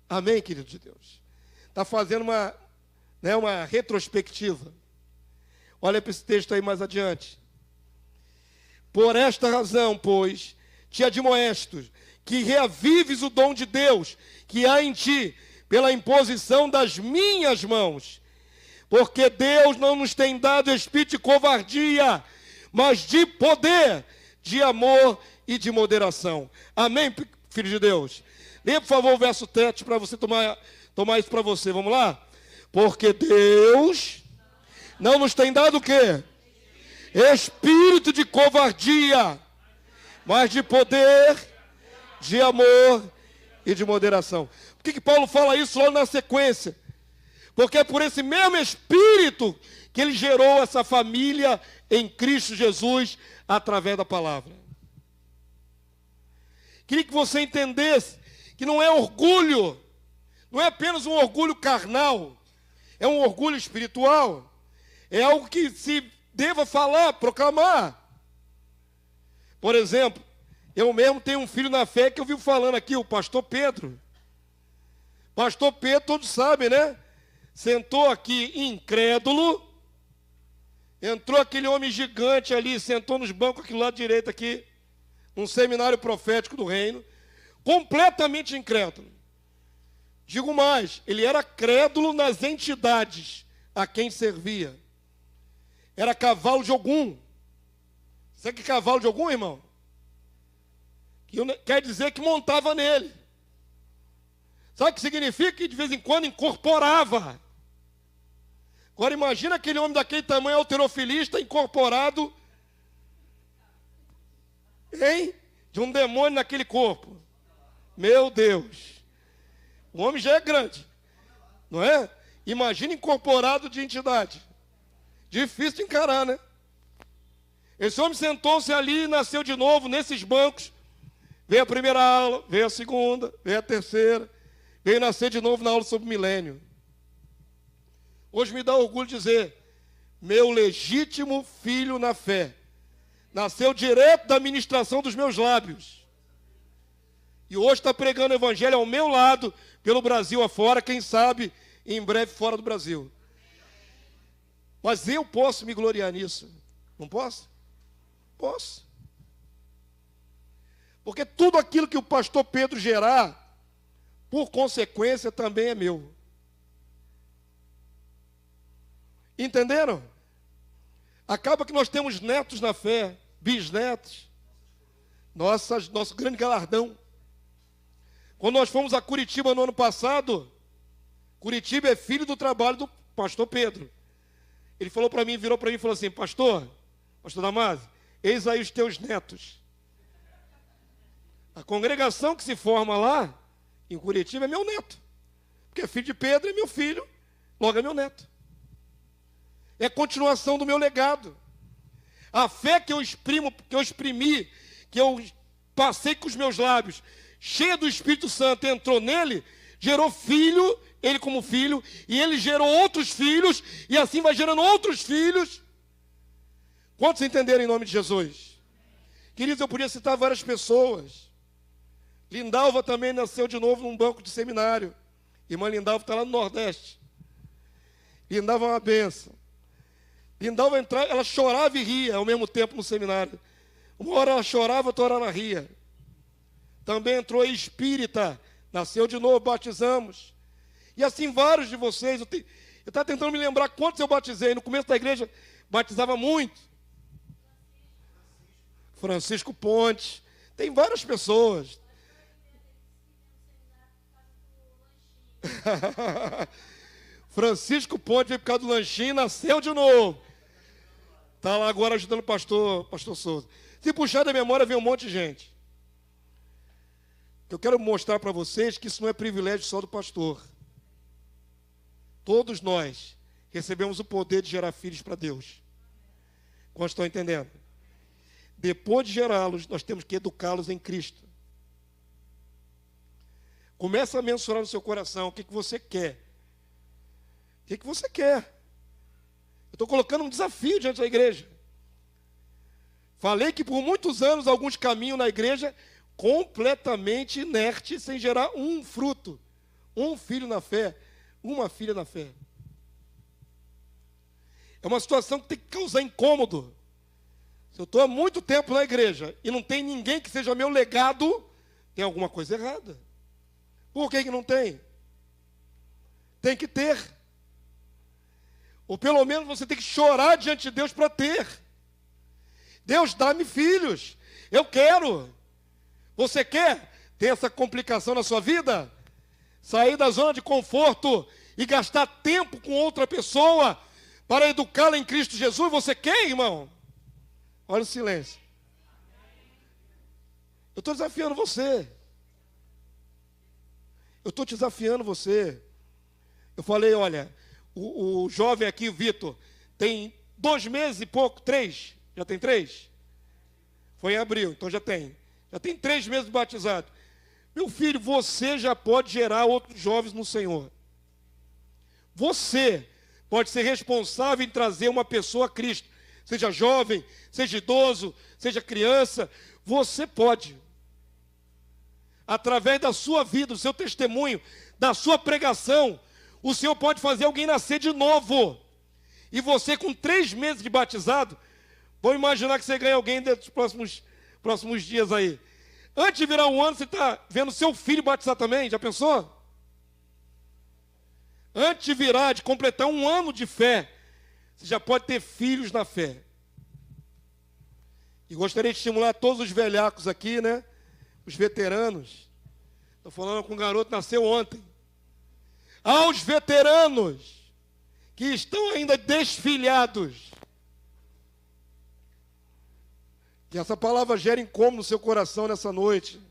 Amém, querido de Deus? Está fazendo uma retrospectiva. Olha para esse texto aí mais adiante. Por esta razão, pois, te admoesto, que reavives o dom de Deus que há em ti, pela imposição das minhas mãos. Porque Deus não nos tem dado espírito de covardia, mas de poder, de amor e de moderação. Amém, filho de Deus? Lê, por favor, o verso 7 para você tomar isso para você. Vamos lá? Porque Deus não nos tem dado o quê? Espírito de covardia, mas de poder, de amor e de moderação. Por que Paulo fala isso logo na sequência? Porque é por esse mesmo Espírito que ele gerou essa família em Cristo Jesus através da palavra. Queria que você entendesse que não é orgulho, não é apenas um orgulho carnal, é um orgulho espiritual, é algo que se deva falar, proclamar. Por exemplo, eu mesmo tenho um filho na fé que eu vivo falando aqui, o pastor Pedro. Pastor Pedro, todos sabem, né? Sentou aqui incrédulo, entrou aquele homem gigante ali, sentou nos bancos aqui do lado direito aqui, num seminário profético do reino, completamente incrédulo. Digo mais, ele era crédulo nas entidades a quem servia. Era cavalo de Ogum. Sabe que é cavalo de Ogum, irmão? Quer dizer que montava nele. Sabe o que significa? Que de vez em quando incorporava. Agora imagina aquele homem daquele tamanho halterofilista incorporado, hein? De um demônio naquele corpo. Meu Deus. O homem já é grande, não é? Imagina incorporado de entidade. Difícil de encarar, né? Esse homem sentou-se ali e nasceu de novo nesses bancos. Veio a primeira aula, veio a segunda, veio a terceira, veio nascer de novo na aula sobre o milênio. Hoje me dá orgulho dizer, meu legítimo filho na fé, nasceu direto da ministração dos meus lábios. E hoje está pregando o evangelho ao meu lado, pelo Brasil afora, quem sabe, em breve fora do Brasil. Mas eu posso me gloriar nisso, não posso? Posso. Porque tudo aquilo que o pastor Pedro gerar, por consequência, também é meu. Entenderam? Acaba que nós temos netos na fé, bisnetos, nosso grande galardão. Quando nós fomos a Curitiba no ano passado, Curitiba é filho do trabalho do pastor Pedro. Ele falou para mim, virou para mim e falou assim, pastor Damásio, eis aí os teus netos. A congregação que se forma lá, em Curitiba, é meu neto. Porque filho de Pedro é meu filho, logo é meu neto. É a continuação do meu legado. A fé que eu exprimi, que eu passei com os meus lábios, cheia do Espírito Santo, entrou nele, gerou filho, ele como filho, e ele gerou outros filhos, e assim vai gerando outros filhos. Quantos entenderam em nome de Jesus? Queridos, eu podia citar várias pessoas. Lindalva também nasceu de novo num banco de seminário. Irmã Lindalva está lá no Nordeste. Lindalva é uma bênção. Lindalva entrava, ela chorava e ria ao mesmo tempo no seminário. Uma hora ela chorava, outra hora ela ria. Também entrou espírita, nasceu de novo, batizamos. E assim vários de vocês, eu estava tentando me lembrar quantos eu batizei. No começo da igreja, batizava muito. Francisco Ponte, tem várias pessoas. Francisco Ponte veio por causa do lanchinho, nasceu de novo. Está lá agora ajudando o pastor Souza. Se puxar da memória, vem um monte de gente. Eu quero mostrar para vocês que isso não é privilégio só do pastor. Todos nós recebemos o poder de gerar filhos para Deus. Quantos estão entendendo? Depois de gerá-los, nós temos que educá-los em Cristo. Começa a mensurar no seu coração o que você quer. O que você quer? Eu estou colocando um desafio diante da igreja. Falei que por muitos anos alguns caminham na igreja completamente inerte, sem gerar um fruto, um filho na fé, uma filha na fé. É uma situação que tem que causar incômodo. Se eu estou há muito tempo na igreja e não tem ninguém que seja meu legado, tem alguma coisa errada. Por que não tem? Tem que ter. Ou pelo menos você tem que chorar diante de Deus para ter. Deus, dá-me filhos. Eu quero. Você quer ter essa complicação na sua vida? Sair da zona de conforto e gastar tempo com outra pessoa para educá-la em Cristo Jesus? Você quer, irmão? Olha o silêncio. Eu estou desafiando você. Eu estou desafiando você. Eu falei, olha, o jovem aqui, o Vitor, tem 2 meses e pouco, 3. Já tem 3? Foi em abril, então já tem. Já tem 3 meses batizado. Meu filho, você já pode gerar outros jovens no Senhor. Você pode ser responsável em trazer uma pessoa a Cristo. Seja jovem, seja idoso, seja criança. Você pode. Através da sua vida, do seu testemunho, da sua pregação, o Senhor pode fazer alguém nascer de novo. E você, com 3 meses de batizado, vamos imaginar que você ganha alguém dentro dos próximos dias aí. Antes de virar 1 ano, você está vendo seu filho batizar também? Já pensou? Antes de completar 1 ano de fé, você já pode ter filhos na fé. E gostaria de estimular todos os velhacos aqui, né? Os veteranos. Estou falando com um garoto que nasceu ontem. Aos veteranos que estão ainda desfilhados. Que essa palavra gere incômodo no seu coração nessa noite.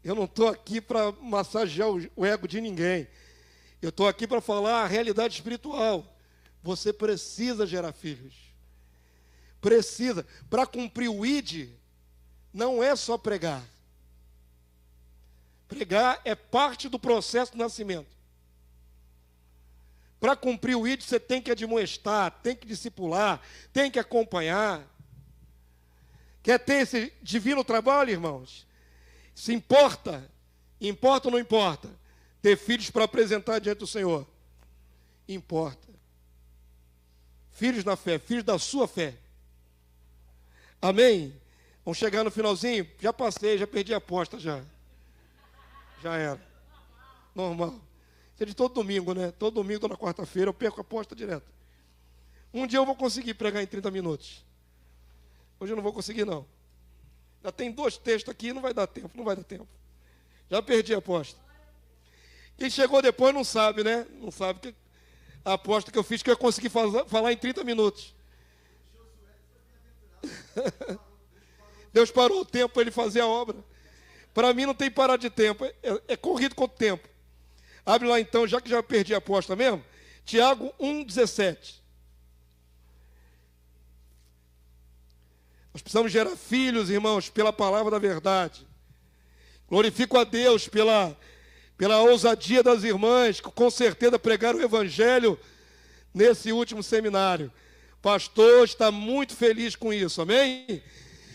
Eu não estou aqui para massagear o ego de ninguém. Eu estou aqui para falar a realidade espiritual. Você precisa gerar filhos. Precisa. Para cumprir o ID, não é só pregar. Pregar é parte do processo do nascimento. Para cumprir o ID, você tem que admoestar, tem que discipular, tem que acompanhar. Quer ter esse divino trabalho, irmãos? Se importa? Importa ou não importa? Ter filhos para apresentar diante do Senhor? Importa. Filhos na fé, filhos da sua fé. Amém? Vamos chegar no finalzinho? Já passei, já perdi a aposta já. Já era. Normal. Isso é de todo domingo, né? Todo domingo, na quarta-feira, eu perco a aposta direto. Um dia eu vou conseguir pregar em 30 minutos. Hoje eu não vou conseguir, não. Já tem 2 textos aqui, não vai dar tempo, não vai dar tempo. Já perdi a aposta. Quem chegou depois não sabe, né? Não sabe que a aposta que eu fiz que eu ia conseguir falar em 30 minutos. Deus parou o tempo para ele fazer a obra. Para mim não tem parar de tempo, é corrido contra o tempo. Abre lá então, já que já perdi a aposta mesmo, Tiago 1,17. Nós precisamos gerar filhos, irmãos, pela palavra da verdade. Glorifico a Deus pela ousadia das irmãs, que com certeza pregaram o Evangelho nesse último seminário. Pastor está muito feliz com isso, amém?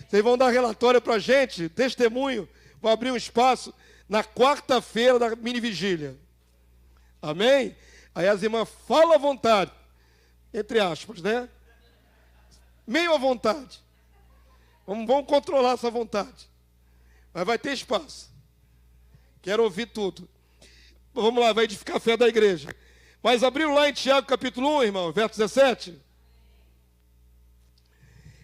Vocês vão dar relatório para a gente, testemunho, vou abrir um espaço na quarta-feira da mini vigília. Amém? Aí as irmãs falam à vontade, entre aspas, né? Meio à vontade. Vamos controlar essa vontade. Mas vai ter espaço. Quero ouvir tudo. Vamos lá, vai edificar a fé da igreja. Mas abriu lá em Tiago capítulo 1, irmão, verso 17.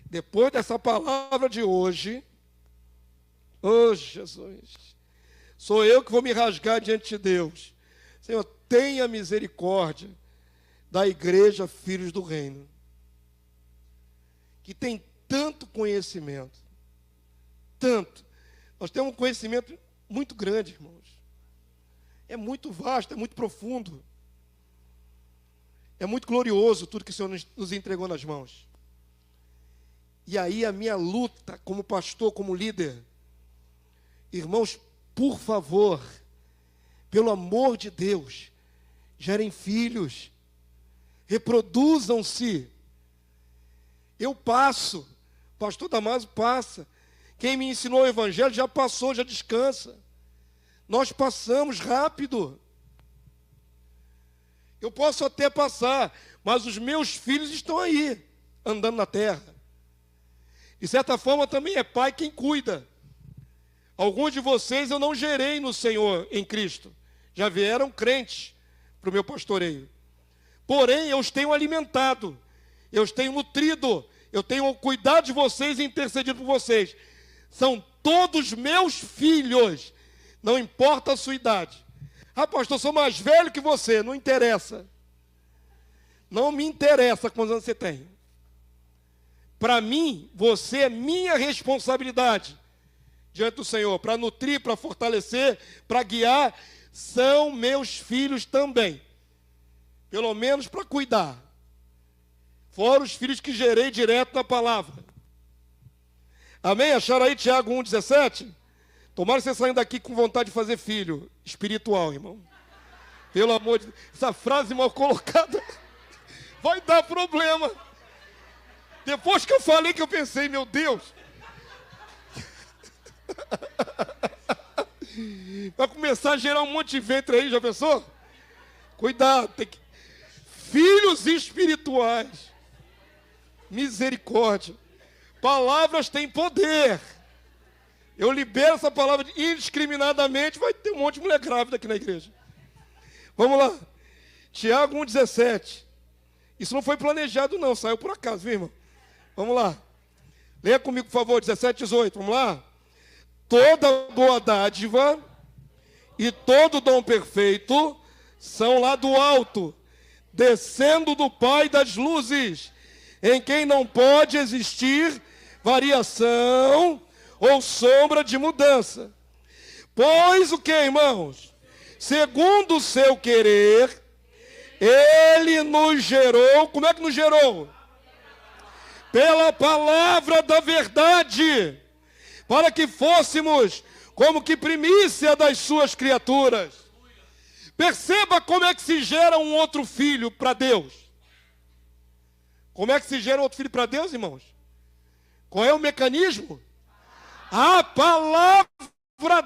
Depois dessa palavra de hoje, oh Jesus, sou eu que vou me rasgar diante de Deus. Senhor, tenha misericórdia da igreja Filhos do Reino, que tem tanto conhecimento, tanto. Nós temos um conhecimento muito grande, irmãos. É muito vasto, é muito profundo. É muito glorioso tudo que o Senhor nos entregou nas mãos. E aí a minha luta como pastor, como líder, irmãos, por favor, pelo amor de Deus, gerem filhos, reproduzam-se. Eu passo, pastor Damaso passa. Quem me ensinou o Evangelho já passou, já descansa. Nós passamos rápido. Eu posso até passar, mas os meus filhos estão aí, andando na terra. De certa forma, também é pai quem cuida. Alguns de vocês eu não gerei no Senhor, em Cristo. Já vieram crentes para o meu pastoreio. Porém, eu os tenho alimentado, eu os tenho nutrido, eu tenho cuidado de vocês e intercedido por vocês. São todos meus filhos, não importa a sua idade. Ah, pastor, eu sou mais velho que você, não interessa. Não me interessa quantos anos você tem. Para mim, você é minha responsabilidade diante do Senhor, para nutrir, para fortalecer, para guiar, são meus filhos também. Pelo menos para cuidar. Fora os filhos que gerei direto na palavra. Amém? Acharam aí Tiago 1,17? Tomara que você saindo daqui com vontade de fazer filho espiritual, irmão. Pelo amor de Deus. Essa frase mal colocada vai dar problema. Depois que eu falei que eu pensei, meu Deus. Vai começar a gerar um monte de ventre aí, já pensou? Cuidado, tem que... Filhos espirituais. Misericórdia. Palavras têm poder. Eu libero essa palavra indiscriminadamente, vai ter um monte de mulher grávida aqui na igreja. Vamos lá. Tiago 1,17. Isso não foi planejado não, saiu por acaso, viu, irmão? Vamos lá. Leia comigo, por favor, 17, 18. Vamos lá. Toda boa dádiva e todo dom perfeito são lá do alto, descendo do Pai das luzes, em quem não pode existir variação ou sombra de mudança. Pois o que, irmãos? Segundo o seu querer, Ele nos gerou. Como é que nos gerou? Pela palavra da verdade, para que fôssemos como que primícia das suas criaturas. Perceba como é que se gera um outro filho para Deus. Como é que se gera um outro filho para Deus, irmãos? Qual é o mecanismo? A palavra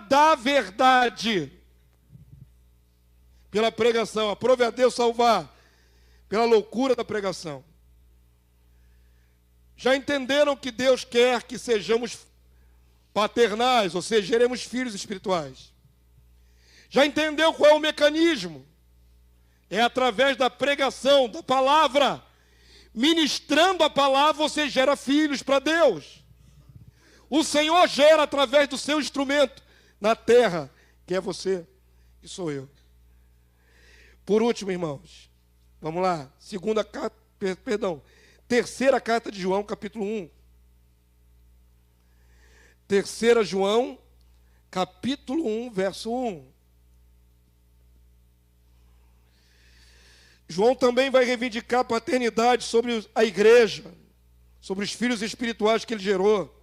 da verdade. Pela pregação, aprove a Deus salvar. Pela loucura da pregação. Já entenderam que Deus quer que sejamos paternais, ou seja, geremos filhos espirituais? Já entendeu qual é o mecanismo? É através da pregação, da palavra. Ministrando a palavra, você gera filhos para Deus. O Senhor gera através do seu instrumento na terra, que é você e sou eu. Por último, irmãos, vamos lá. Terceira carta de João, capítulo 1. Terceira João, capítulo 1, verso 1. João também vai reivindicar a paternidade sobre a igreja, sobre os filhos espirituais que ele gerou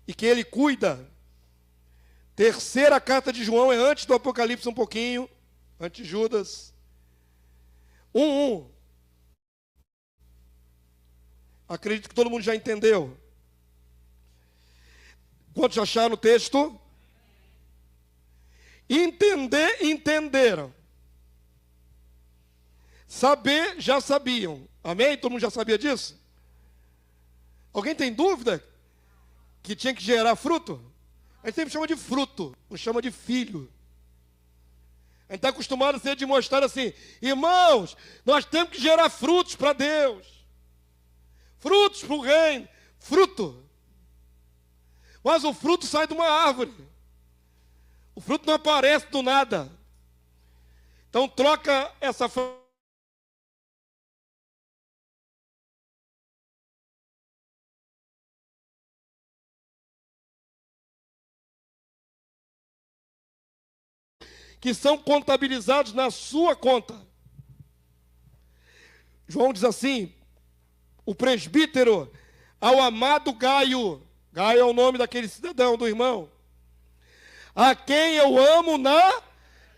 e que ele cuida. Terceira carta de João é antes do Apocalipse um pouquinho, antes de Judas. 1:1. Acredito que todo mundo já entendeu. Quantos acharam o texto? Entenderam. Saber, já sabiam. Amém? Todo mundo já sabia disso? Alguém tem dúvida que tinha que gerar fruto? A gente sempre chama de fruto, não chama de filho. A gente está acostumado a ser de mostrar assim, irmãos, nós temos que gerar frutos para Deus. Frutos para o reino. Fruto. Mas o fruto sai de uma árvore. O fruto não aparece do nada. Então troca essa que são contabilizados na sua conta. João diz assim, o presbítero ao amado Gaio, Gaio é o nome daquele cidadão, do irmão, a quem eu amo na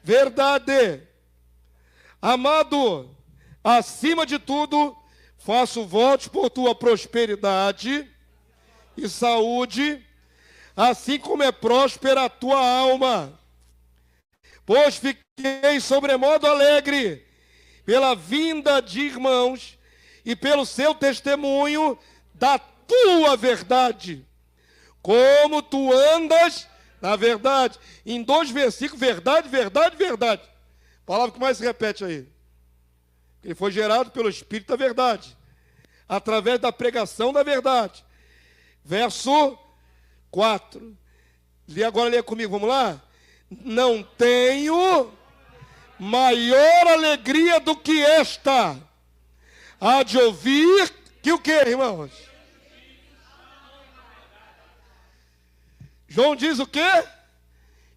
verdade. Amado, acima de tudo, faço votos por tua prosperidade e saúde, assim como é próspera a tua alma. Pois fiquei sobremodo alegre pela vinda de irmãos e pelo seu testemunho da tua verdade. Como tu andas na verdade. Em 2 versículos, verdade, verdade, verdade. Palavra que mais se repete aí. Ele foi gerado pelo Espírito da verdade, através da pregação da verdade. Verso 4. Agora lê comigo, vamos lá? Não tenho maior alegria do que esta, há de ouvir que o que, irmãos? João diz o quê?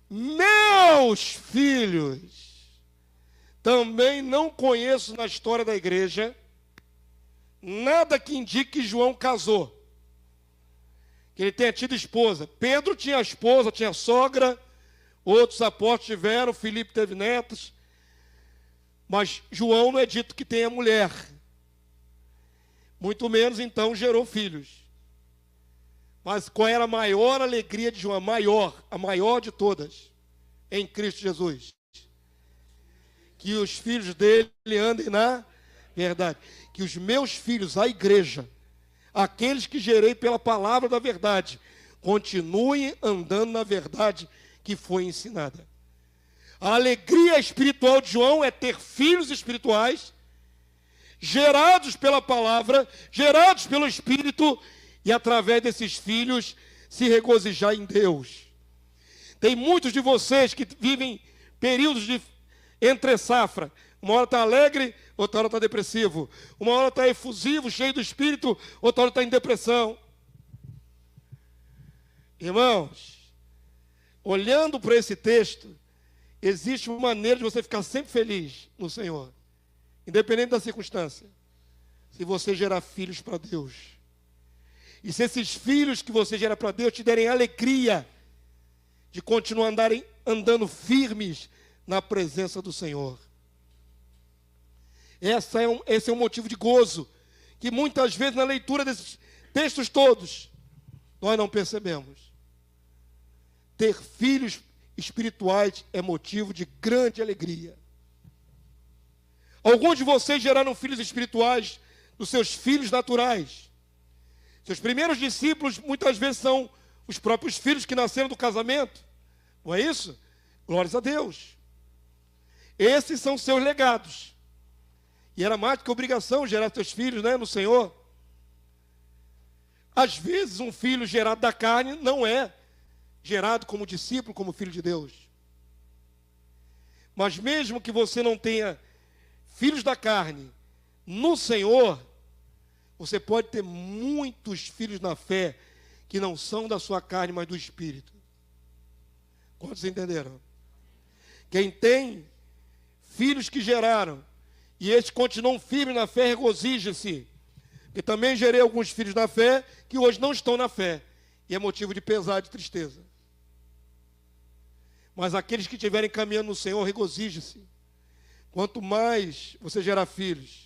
Meus filhos. Também não conheço na história da igreja nada que indique que João casou, que ele tenha tido esposa. Pedro tinha esposa, tinha sogra, outros apóstolos tiveram, Filipe teve netos, mas João não é dito que tenha mulher, muito menos então gerou filhos. Mas qual era a maior alegria de João? A maior de todas, em Cristo Jesus. Que os filhos dele andem na verdade. Que os meus filhos, a igreja, aqueles que gerei pela palavra da verdade, continuem andando na verdade que foi ensinada. A alegria espiritual de João é ter filhos espirituais, gerados pela palavra, gerados pelo Espírito, e através desses filhos se regozijar em Deus. Tem muitos de vocês que vivem períodos de entre safra. Uma hora está alegre, outra hora está depressivo. Uma hora está efusivo, cheio do Espírito, outra hora está em depressão. Irmãos, olhando para esse texto, existe uma maneira de você ficar sempre feliz no Senhor, independente da circunstância, se você gerar filhos para Deus. E se esses filhos que você gera para Deus te derem alegria de continuar andando firmes na presença do Senhor. Esse é um motivo de gozo, que muitas vezes na leitura desses textos todos, nós não percebemos. Ter filhos espirituais é motivo de grande alegria. Alguns de vocês geraram filhos espirituais dos seus filhos naturais. Seus primeiros discípulos muitas vezes são os próprios filhos que nasceram do casamento. Não é isso? Glórias a Deus. Esses são seus legados. E era mais do que obrigação gerar seus filhos, né, no Senhor. Às vezes um filho gerado da carne não é gerado como discípulo, como filho de Deus. Mas mesmo que você não tenha filhos da carne no Senhor, você pode ter muitos filhos na fé que não são da sua carne, mas do Espírito. Quantos entenderam? Quem tem filhos que geraram, e estes continuam firmes na fé, regozija-se. Porque também gerei alguns filhos na fé, que hoje não estão na fé, e é motivo de pesar, de tristeza. Mas aqueles que estiverem caminhando no Senhor, regozije-se. Quanto mais você gerar filhos,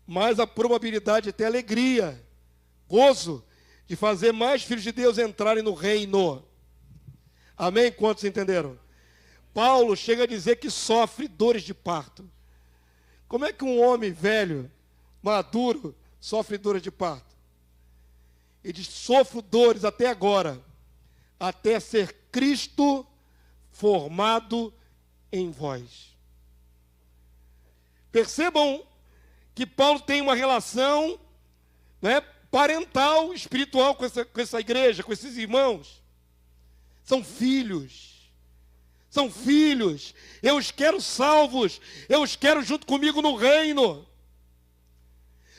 mais a probabilidade de ter alegria, gozo, de fazer mais filhos de Deus entrarem no reino. Amém? Quantos entenderam? Paulo chega a dizer que sofre dores de parto. Como é que um homem velho, maduro, sofre dores de parto? Ele diz: sofro dores até agora, até ser Cristo formado em vós. Percebam que Paulo tem uma relação, né, parental, espiritual com essa igreja, com esses irmãos. São filhos. São filhos. Eu os quero salvos. Eu os quero junto comigo no reino.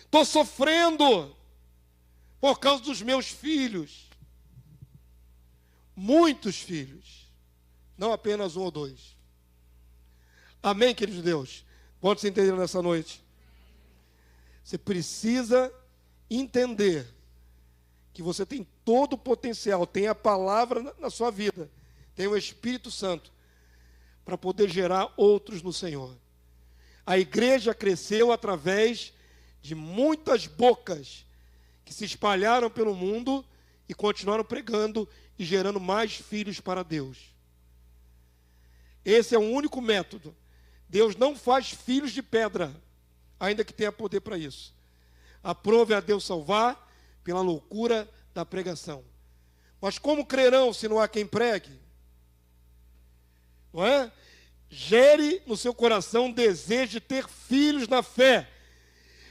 Estou sofrendo por causa dos meus filhos. Muitos filhos. Não apenas um ou dois. Amém, queridos de Deus? Quantos entenderam nessa noite? Você precisa entender que você tem todo o potencial, tem a palavra na sua vida, tem o Espírito Santo para poder gerar outros no Senhor. A igreja cresceu através de muitas bocas que se espalharam pelo mundo e continuaram pregando e gerando mais filhos para Deus. Esse é o único método Deus não faz filhos de pedra, ainda que tenha poder para isso. Aprove a Deus salvar pela loucura da pregação. Mas como crerão se não há quem pregue? Não é? Gere no seu coração desejo de ter filhos na fé.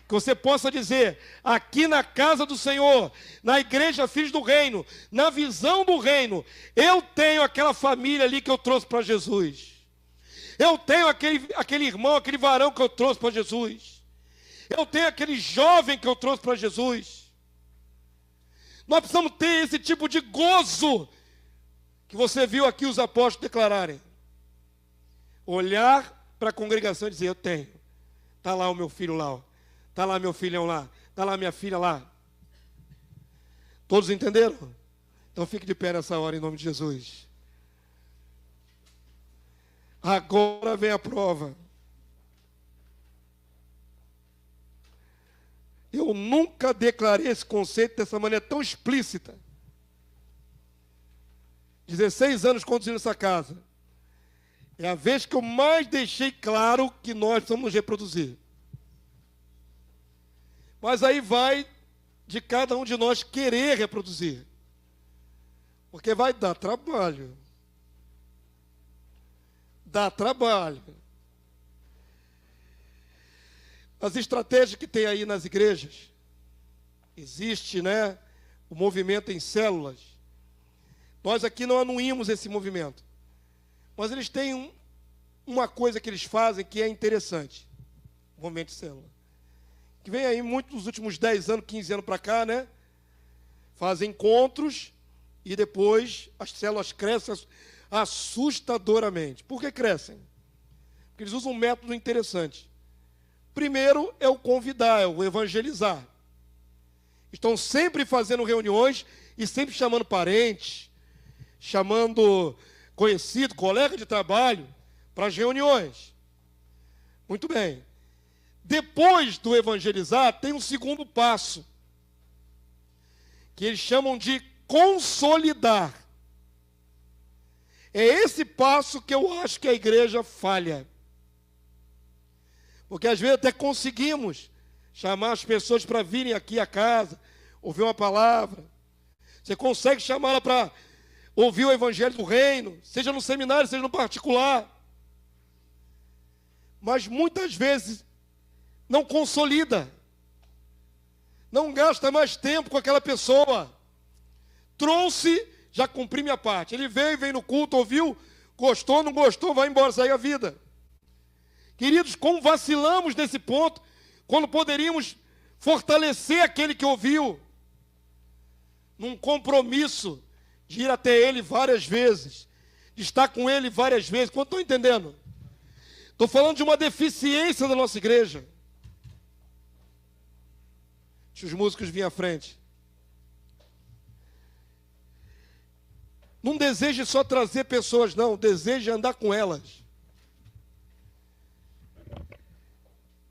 Que você possa dizer, aqui na casa do Senhor, na igreja Filhos do Reino, na visão do reino, eu tenho aquela família ali que eu trouxe para Jesus. Eu tenho aquele irmão, aquele varão que eu trouxe para Jesus. Eu tenho aquele jovem que eu trouxe para Jesus. Nós precisamos ter esse tipo de gozo que você viu aqui os apóstolos declararem. Olhar para a congregação e dizer, eu tenho. Está lá o meu filho lá, está lá meu filhão lá, está lá minha filha lá. Todos entenderam? Então fique de pé nessa hora em nome de Jesus. Agora vem a prova. Eu nunca declarei esse conceito dessa maneira tão explícita. 16 anos conduzindo essa casa. É a vez que eu mais deixei claro que nós precisamos nos reproduzir. Mas aí vai de cada um de nós querer reproduzir. Porque vai dar trabalho. Dá trabalho. As estratégias que tem aí nas igrejas, existe, né, o movimento em células. Nós aqui não anuímos esse movimento. Mas eles têm uma coisa que eles fazem que é interessante. O movimento de célula. Que vem aí muito nos últimos 10 anos, 15 anos para cá, né? Fazem encontros e depois as células crescem assustadoramente. Por que crescem? Porque eles usam um método interessante. Primeiro é o convidar, é o evangelizar. Estão sempre fazendo reuniões e sempre chamando parentes, chamando conhecido, colega de trabalho, para as reuniões. Muito bem. Depois do evangelizar, tem um segundo passo, que eles chamam de consolidar. É esse passo que eu acho que a igreja falha. Porque às vezes até conseguimos chamar as pessoas para virem aqui à casa, ouvir uma palavra. Você consegue chamá-la para ouvir o evangelho do reino, seja no seminário, seja no particular. Mas muitas vezes não consolida. Não gasta mais tempo com aquela pessoa. Trouxe, já cumpri minha parte. Ele veio no culto, ouviu, gostou, não gostou, vai embora, segue a vida. Queridos, como vacilamos nesse ponto, quando poderíamos fortalecer aquele que ouviu, num compromisso de ir até ele várias vezes, de estar com ele várias vezes. Quanto estão entendendo? Estou falando de uma deficiência da nossa igreja. Deixa os músicos virem à frente. Não deseje só trazer pessoas, não. Deseje andar com elas.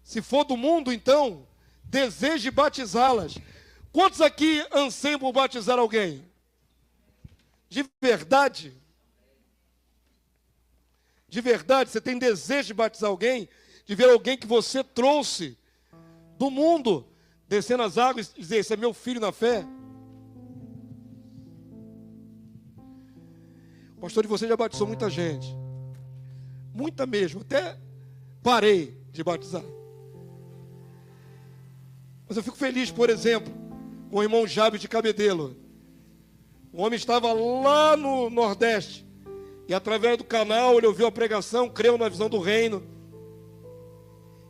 Se for do mundo, então, deseje batizá-las. Quantos aqui anseiam por batizar alguém? De verdade? De verdade, você tem desejo de batizar alguém? De ver alguém que você trouxe do mundo, descendo as águas e dizer, esse é meu filho na fé? O pastor de vocês já batizou muita gente. Muita mesmo. Até parei de batizar. Mas eu fico feliz, por exemplo, com o irmão Jábio de Cabedelo. O homem estava lá no Nordeste. E através do canal ele ouviu a pregação, creu na visão do reino.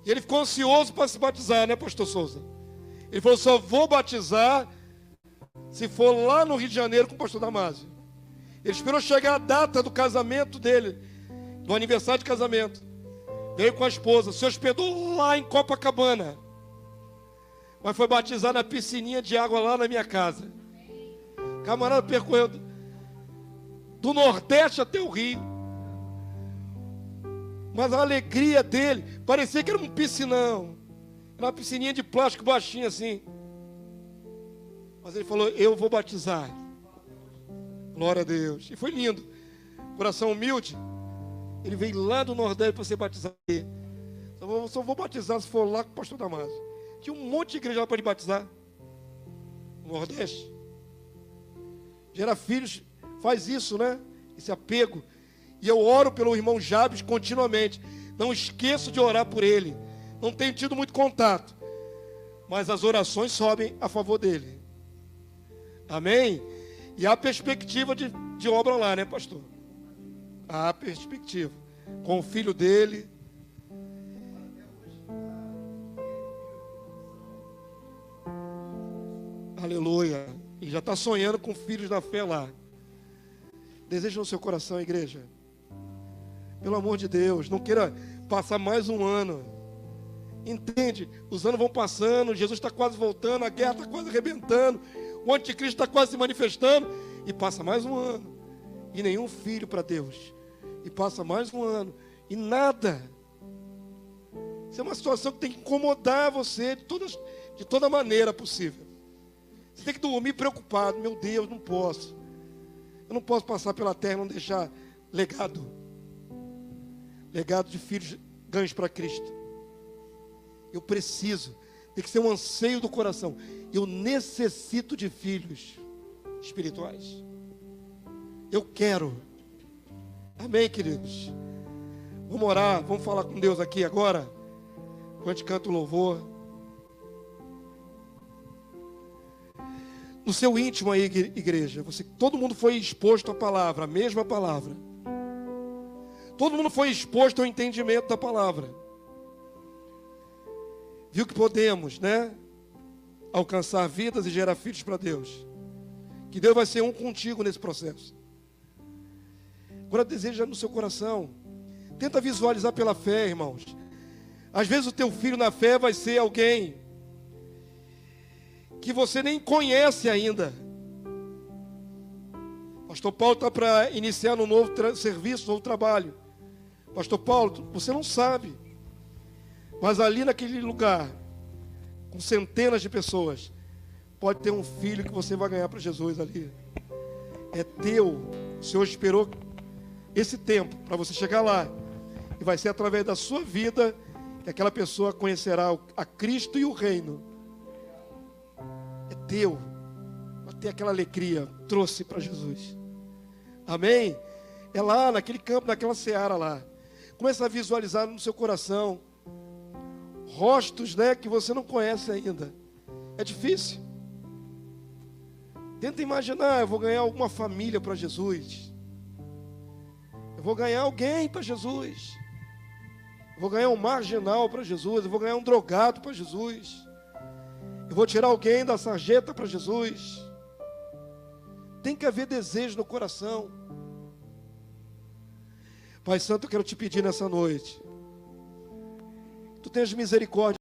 E ele ficou ansioso para se batizar, né, pastor Souza? Ele falou, só vou batizar se for lá no Rio de Janeiro com o pastor Damásio. Ele esperou chegar a data do casamento dele, do aniversário de casamento. Veio com a esposa, se hospedou lá em Copacabana. Mas foi batizar na piscininha de água lá na minha casa. Camarada percorreu do Nordeste até o Rio. Mas a alegria dele, parecia que era um piscinão. Era uma piscininha de plástico baixinha assim. Mas ele falou, eu vou batizar. Glória a Deus. E foi lindo. Coração humilde. Ele veio lá do Nordeste para ser batizado. Só vou batizar se for lá com o pastor Damásio. Tinha um monte de igreja lá para ele batizar. No Nordeste. Gera filhos, faz isso, né? Esse apego. E eu oro pelo irmão Jabes continuamente. Não esqueço de orar por ele. Não tenho tido muito contato. Mas as orações sobem a favor dele. Amém? E há perspectiva de obra lá, né, pastor? Há perspectiva. Com o filho dele. Aleluia. E já está sonhando com filhos da fé lá. Deseja no seu coração, igreja. Pelo amor de Deus, não queira passar mais um ano. Entende? Os anos vão passando, Jesus está quase voltando, a guerra está quase arrebentando, o anticristo está quase se manifestando, e passa mais um ano, e nenhum filho para Deus. E passa mais um ano, e nada. Isso é uma situação que tem que incomodar você de toda maneira possível. Você tem que dormir preocupado. Meu Deus, não posso. Eu não posso passar pela terra e não deixar legado. Legado de filhos ganhos para Cristo. Eu preciso. Tem que ser um anseio do coração. Eu necessito de filhos espirituais. Eu quero. Amém, queridos? Vamos orar, vamos falar com Deus aqui agora. Quando a gente canta o louvor. No seu íntimo aí, igreja, todo mundo foi exposto à palavra, a mesma palavra. Todo mundo foi exposto ao entendimento da palavra. Viu que podemos, né? Alcançar vidas e gerar filhos para Deus. Que Deus vai ser um contigo nesse processo. Agora deseja no seu coração. Tenta visualizar pela fé, irmãos. Às vezes o teu filho na fé vai ser alguém que você nem conhece ainda. Pastor Paulo está para iniciar um novo serviço, um novo trabalho. Pastor Paulo, você não sabe. Mas ali naquele lugar, com centenas de pessoas, pode ter um filho que você vai ganhar para Jesus ali. É teu. O Senhor esperou esse tempo para você chegar lá. E vai ser através da sua vida que aquela pessoa conhecerá a Cristo e o reino. É teu. Até aquela alegria trouxe para Jesus. Amém? É lá naquele campo, naquela seara lá. Começa a visualizar no seu coração rostos, né, que você não conhece ainda. É difícil. Tenta imaginar, eu vou ganhar alguma família para Jesus. Eu vou ganhar alguém para Jesus. Eu vou ganhar um marginal para Jesus. Eu vou ganhar um drogado para Jesus. Eu vou tirar alguém da sarjeta para Jesus. Tem que haver desejo no coração. Pai Santo, eu quero te pedir nessa noite. Tu tenhas misericórdia.